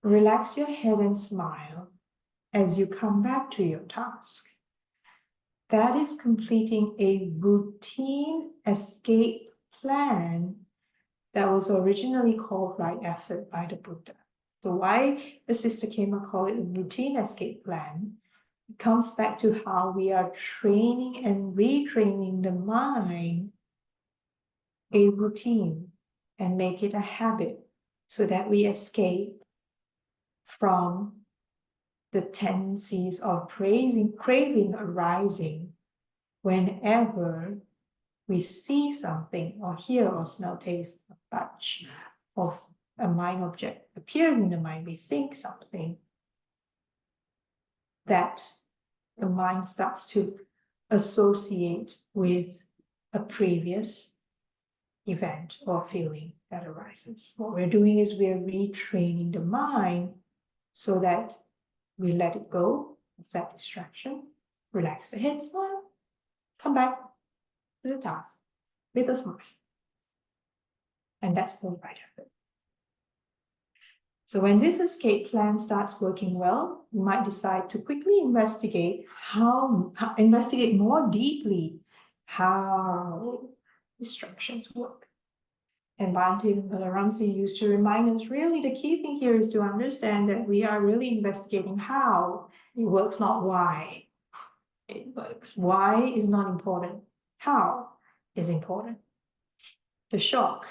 Relax your head and smile as you come back to your task. That is completing a routine escape plan that was originally called right effort by the Buddha. So why the Sister Khema call it a routine escape plan? It comes back to how we are training and retraining the mind a routine and make it a habit so that we escape from the tendencies of craving arising whenever we see something or hear or smell, taste, or touch, or a mind object appears in the mind, we think something, that the mind starts to associate with a previous event or feeling that arises. What we're doing is we're retraining the mind so that we let it go of that distraction, relax the head, smile, come back to the task with a smile. And that's called right effort. So when this escape plan starts working well, you might decide to quickly investigate more deeply how distractions work. And Bhante Balaramsi used to remind us, really the key thing here is to understand that we are really investigating how it works, not why it works. Why is not important. How is important. The shock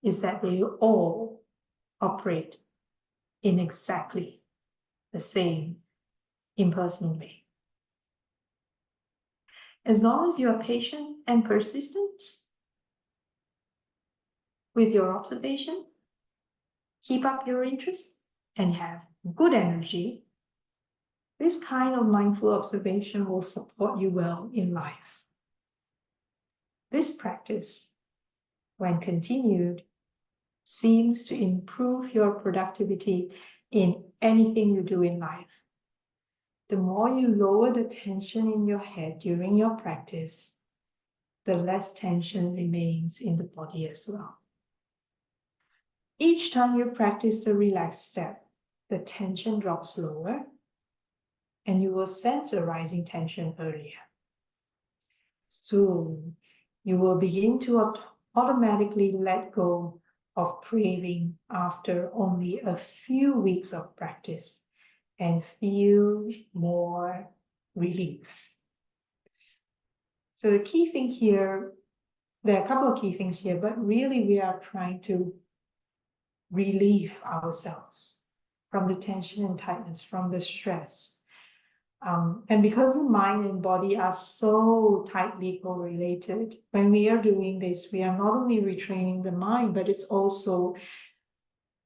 is that they all operate in exactly the same impersonal way. As long as you are patient and persistent with your observation, keep up your interest and have good energy, this kind of mindful observation will support you well in life. This practice, when continued, seems to improve your productivity in anything you do in life. The more you lower the tension in your head during your practice, the less tension remains in the body as well. Each time you practice the relaxed step, the tension drops lower, and you will sense a rising tension earlier. Soon, you will begin to automatically let go of craving after only a few weeks of practice and feel more relief. So the key thing here, there are a couple of key things here, but really we are trying to relieve ourselves from the tension and tightness, from the stress. And because the mind and body are so tightly correlated, when we are doing this, we are not only retraining the mind, but it's also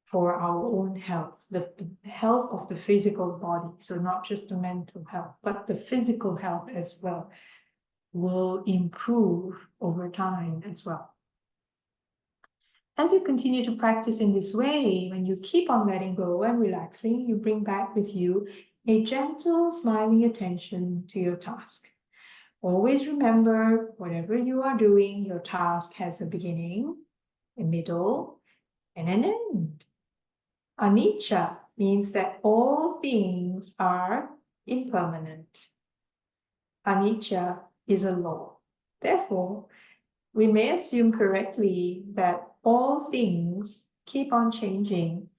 for our own health, the health of the physical body. So not just the mental health, but the physical health as well will improve over time as well. As you continue to practice in this way, when you keep on letting go and relaxing, you bring back with you a gentle, smiling attention to your task. Always remember, whatever you are doing, your task has a beginning, a middle, and an end. Anicca means that all things are impermanent. Anicca is a law. Therefore, we may assume correctly that all things keep on changing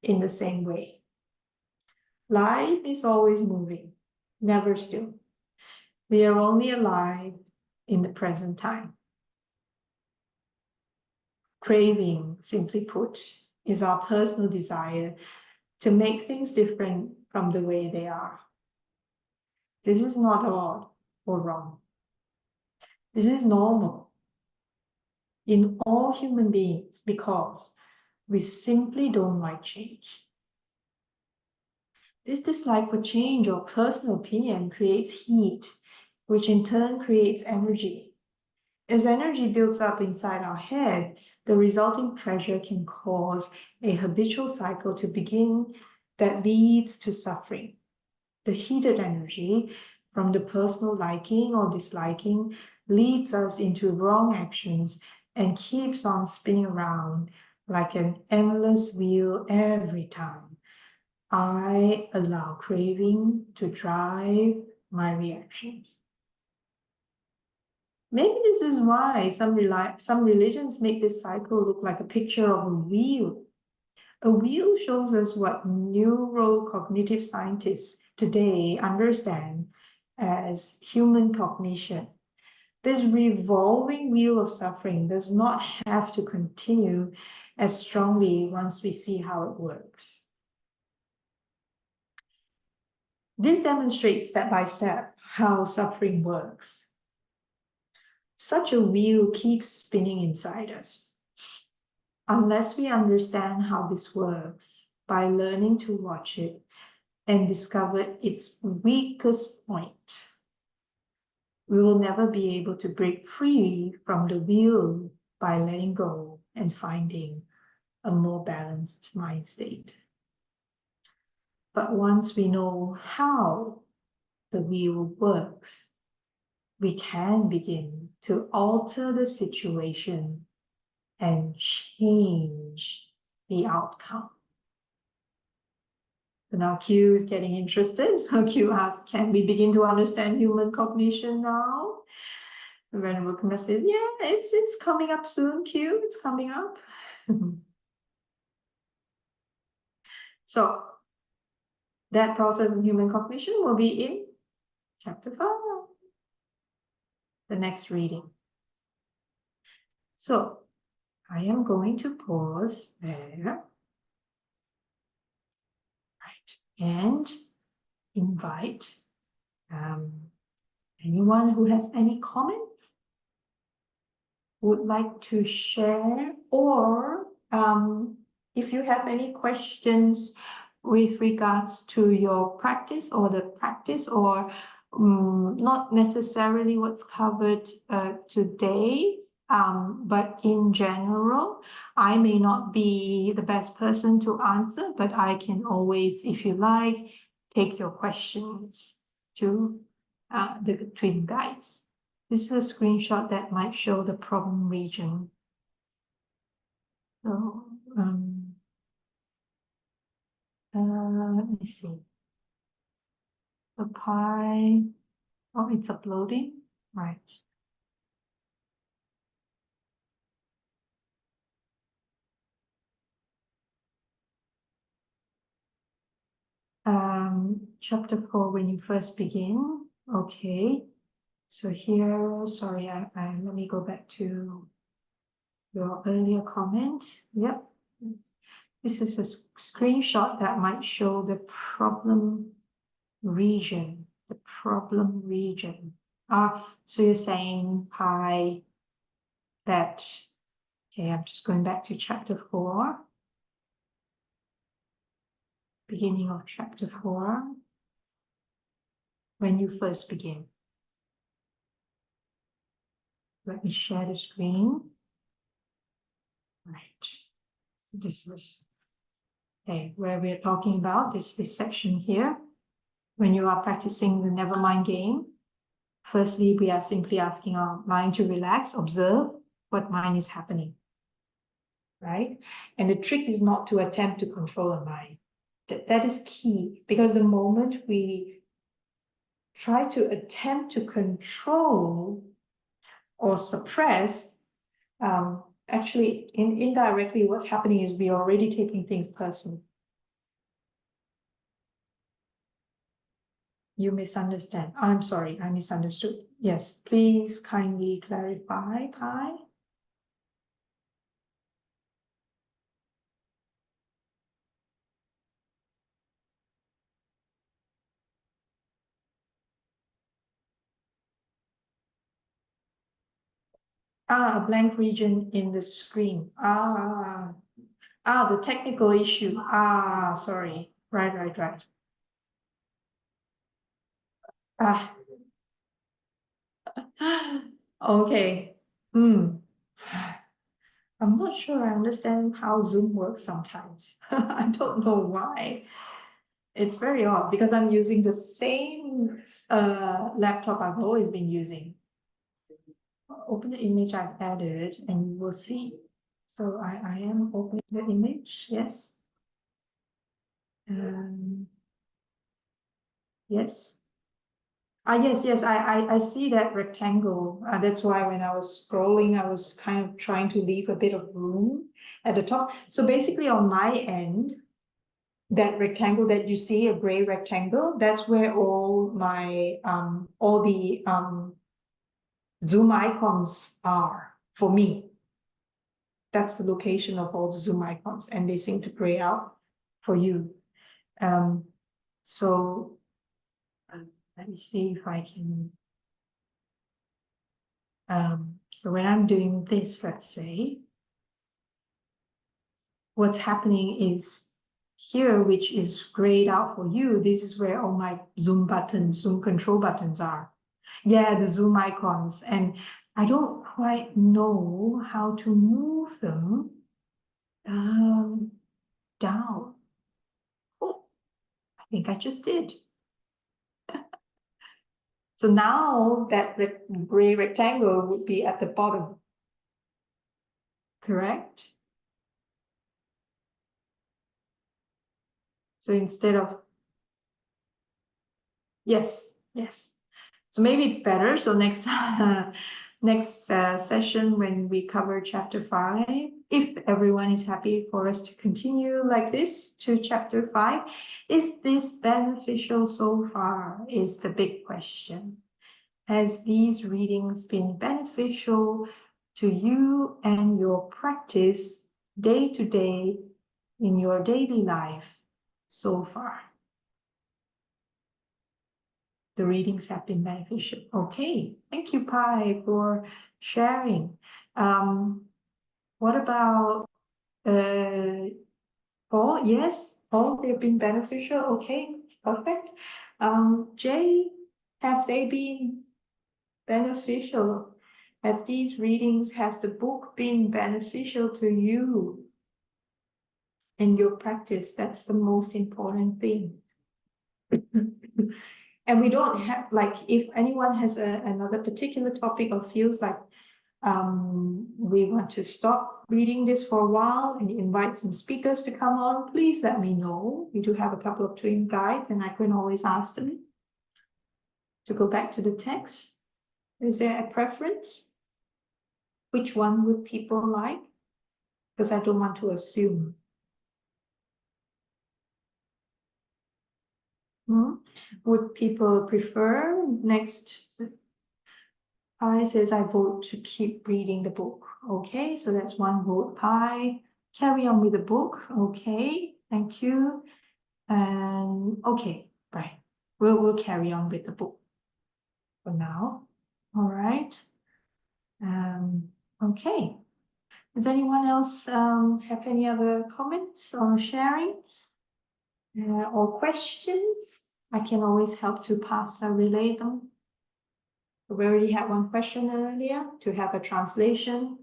in the same way. Life is always moving, never still. We are only alive in the present time. Craving, simply put, is our personal desire to make things different from the way they are. This is not odd or wrong. This is normal in all human beings because We simply don't like change. This dislike for change or personal opinion creates heat, which in turn creates energy. As energy builds up inside our head, the resulting pressure can cause a habitual cycle to begin that leads to suffering. The heated energy from the personal liking or disliking leads us into wrong actions and keeps on spinning around like an endless wheel every time I allow craving to drive my reactions. Maybe this is why some religions make this cycle look like a picture of a wheel. A wheel shows us what neurocognitive scientists today understand as human cognition. This revolving wheel of suffering does not have to continue as strongly once we see how it works. This demonstrates step by step how suffering works. Such a wheel keeps spinning inside us. Unless we understand how this works by learning to watch it and discover its weakest point, we will never be able to break free from the wheel by letting go and finding a more balanced mind state. But once we know how the wheel works, we can begin to alter the situation and change the outcome. So now Q is getting interested. So Q asks, can we begin to understand human cognition now? The Venerable Kuma says, yeah, it's coming up soon, Q. It's coming up. So that process of human cognition will be in chapter 5, the next reading. So I am going to pause there. Right. And invite anyone who has any comment, would like to share, or if you have any questions with regards to your practice or the practice, or not necessarily what's covered today, but in general, I may not be the best person to answer, but I can always, if you like, take your questions to the twin guides. This is a screenshot that might show the problem region. So let me see. The pie. Oh, it's uploading. Right. Chapter 4, when you first begin. Okay. So here, sorry, let me go back to your earlier comment. Yep. This is a screenshot that might show the problem region. The problem region. So you're saying pi that, okay, I'm just going back to chapter 4. Beginning of chapter 4. When you first begin. Let me share the screen. Right. This is okay, where we're talking about this section here. When you are practicing the Nevermind game, firstly, we are simply asking our mind to relax, observe what mind is happening. Right? And the trick is not to attempt to control a mind. That is key, because the moment we try to attempt to control or suppress, actually, indirectly, what's happening is we are already taking things personally. You misunderstand. I'm sorry, I misunderstood. Yes, please kindly clarify, Pi. A blank region in the screen. The technical issue. Sorry. Right. Ah, okay. Hmm. I'm not sure I understand how Zoom works sometimes. I don't know why. It's very odd because I'm using the same laptop I've always been using. Open the image I've added and you will see. So I am opening the image, yes. Yes. Yes, I see that rectangle. That's why when I was scrolling, I was kind of trying to leave a bit of room at the top. So basically on my end, that rectangle that you see, a gray rectangle, that's where all my all the Zoom icons are for me. That's the location of all the Zoom icons, and they seem to gray out for you. So let me see if I can. So when I'm doing this, let's say, what's happening is here, which is grayed out for you, this is where all my Zoom buttons, Zoom control buttons are. Yeah, the Zoom icons. And I don't quite know how to move them down. Oh, I think I just did. So now that gray rectangle would be at the bottom, correct? So instead of, yes. So maybe it's better. So next session when we cover chapter 5, if everyone is happy for us to continue like this to chapter 5, is this beneficial so far is the big question. Has these readings been beneficial to you and your practice day to day in your daily life so far? The readings have been beneficial. Okay, thank you, Pai, for sharing. What about Paul? Yes, Paul, they've been beneficial. Okay, perfect. Jay, have they been beneficial? Have these readings, has the book been beneficial to you in your practice? That's the most important thing. And we don't have, like, if anyone has another particular topic or feels like we want to stop reading this for a while and invite some speakers to come on, please let me know. We do have a couple of twin guides and I can always ask them to go back to the text. Is there a preference? Which one would people like? Because I don't want to assume. Would people prefer next? Pi says I vote to keep reading the book. Okay, so that's one vote. Pi, carry on with the book. Okay, thank you. And okay, right. We'll carry on with the book for now. All right. Okay. Does anyone else have any other comments or sharing or questions? I can always help to pass or relay them. We already had one question earlier to have a translation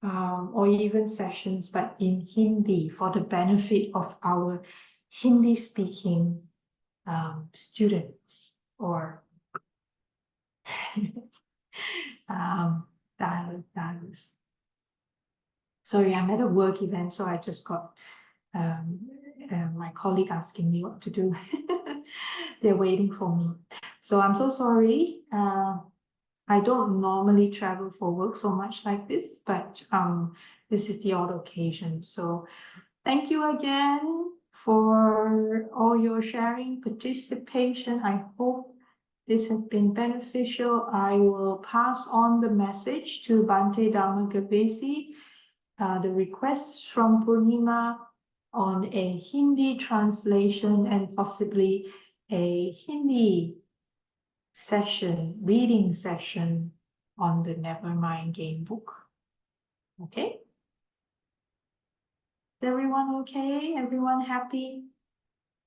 or even sessions, but in Hindi for the benefit of our Hindi speaking students or dialogues. Sorry, I'm at a work event, so I just got my colleague asking me what to do. They're waiting for me. So I'm so sorry. I don't normally travel for work so much like this, but this is the odd occasion. So thank you again for all your sharing, participation. I hope this has been beneficial. I will pass on the message to Bante Dharmagavesi, the requests from Purnima on a Hindi translation and possibly a Hindi session, reading session on the Nevermind Game book. Okay? Is everyone okay? Everyone happy?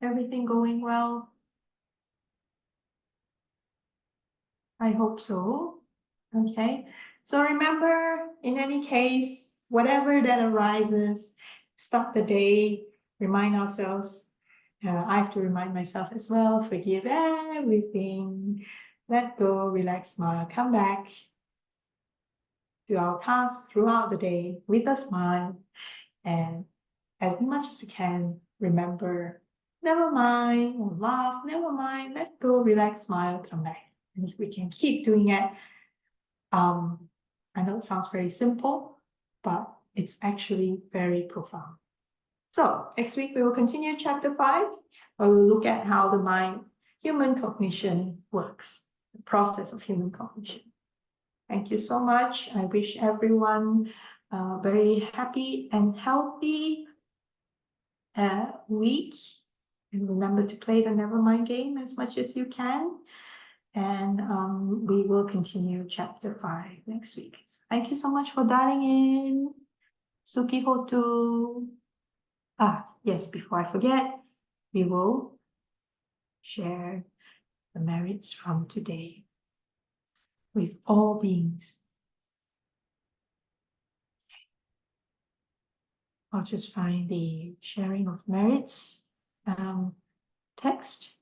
Everything going well? I hope so. Okay. So remember, in any case, whatever that arises, start the day, remind ourselves. I have to remind myself as well, forgive everything, let go, relax, smile, come back to our tasks throughout the day with a smile. And as much as you can, remember, never mind, or laugh, never mind, let go, relax, smile, come back. And if we can keep doing it, I know it sounds very simple, but it's actually very profound. So next week we will continue chapter 5, where we'll look at how the mind, human cognition works, the process of human cognition. Thank you so much. I wish everyone a very happy and healthy week. And remember to play the Nevermind game as much as you can. And we will continue chapter 5 next week. Thank you so much for dialing in. Suki Hotu. Yes, before I forget, we will share the merits from today with all beings. I'll just find the sharing of merits text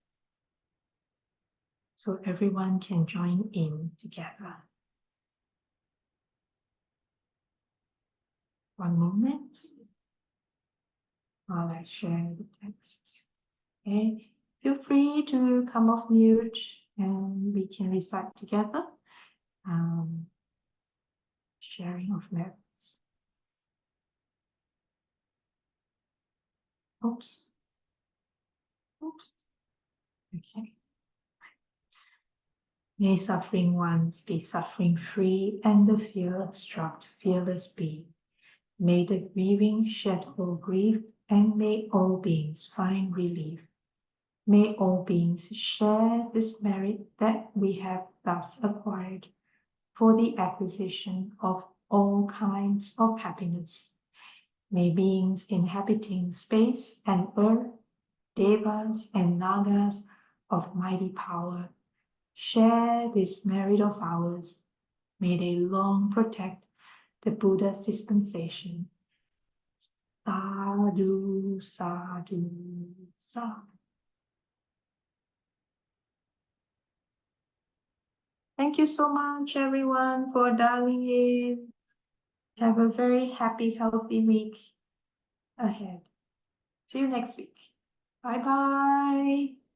so everyone can join in together. One moment while I share the text. Okay, feel free to come off mute and we can recite together. Sharing of merits. Oops. Okay. May suffering ones be suffering free and the fear-struck fearless be. May the grieving shed all grief and may all beings find relief. May all beings share this merit that we have thus acquired for the acquisition of all kinds of happiness. May beings inhabiting space and earth, devas and nagas of mighty power, share this merit of ours. May they long protect the Buddha's dispensation. Sadhu, sadhu, sadhu. Thank you so much, everyone, for dialing in. Have a very happy, healthy week ahead. See you next week. Bye-bye.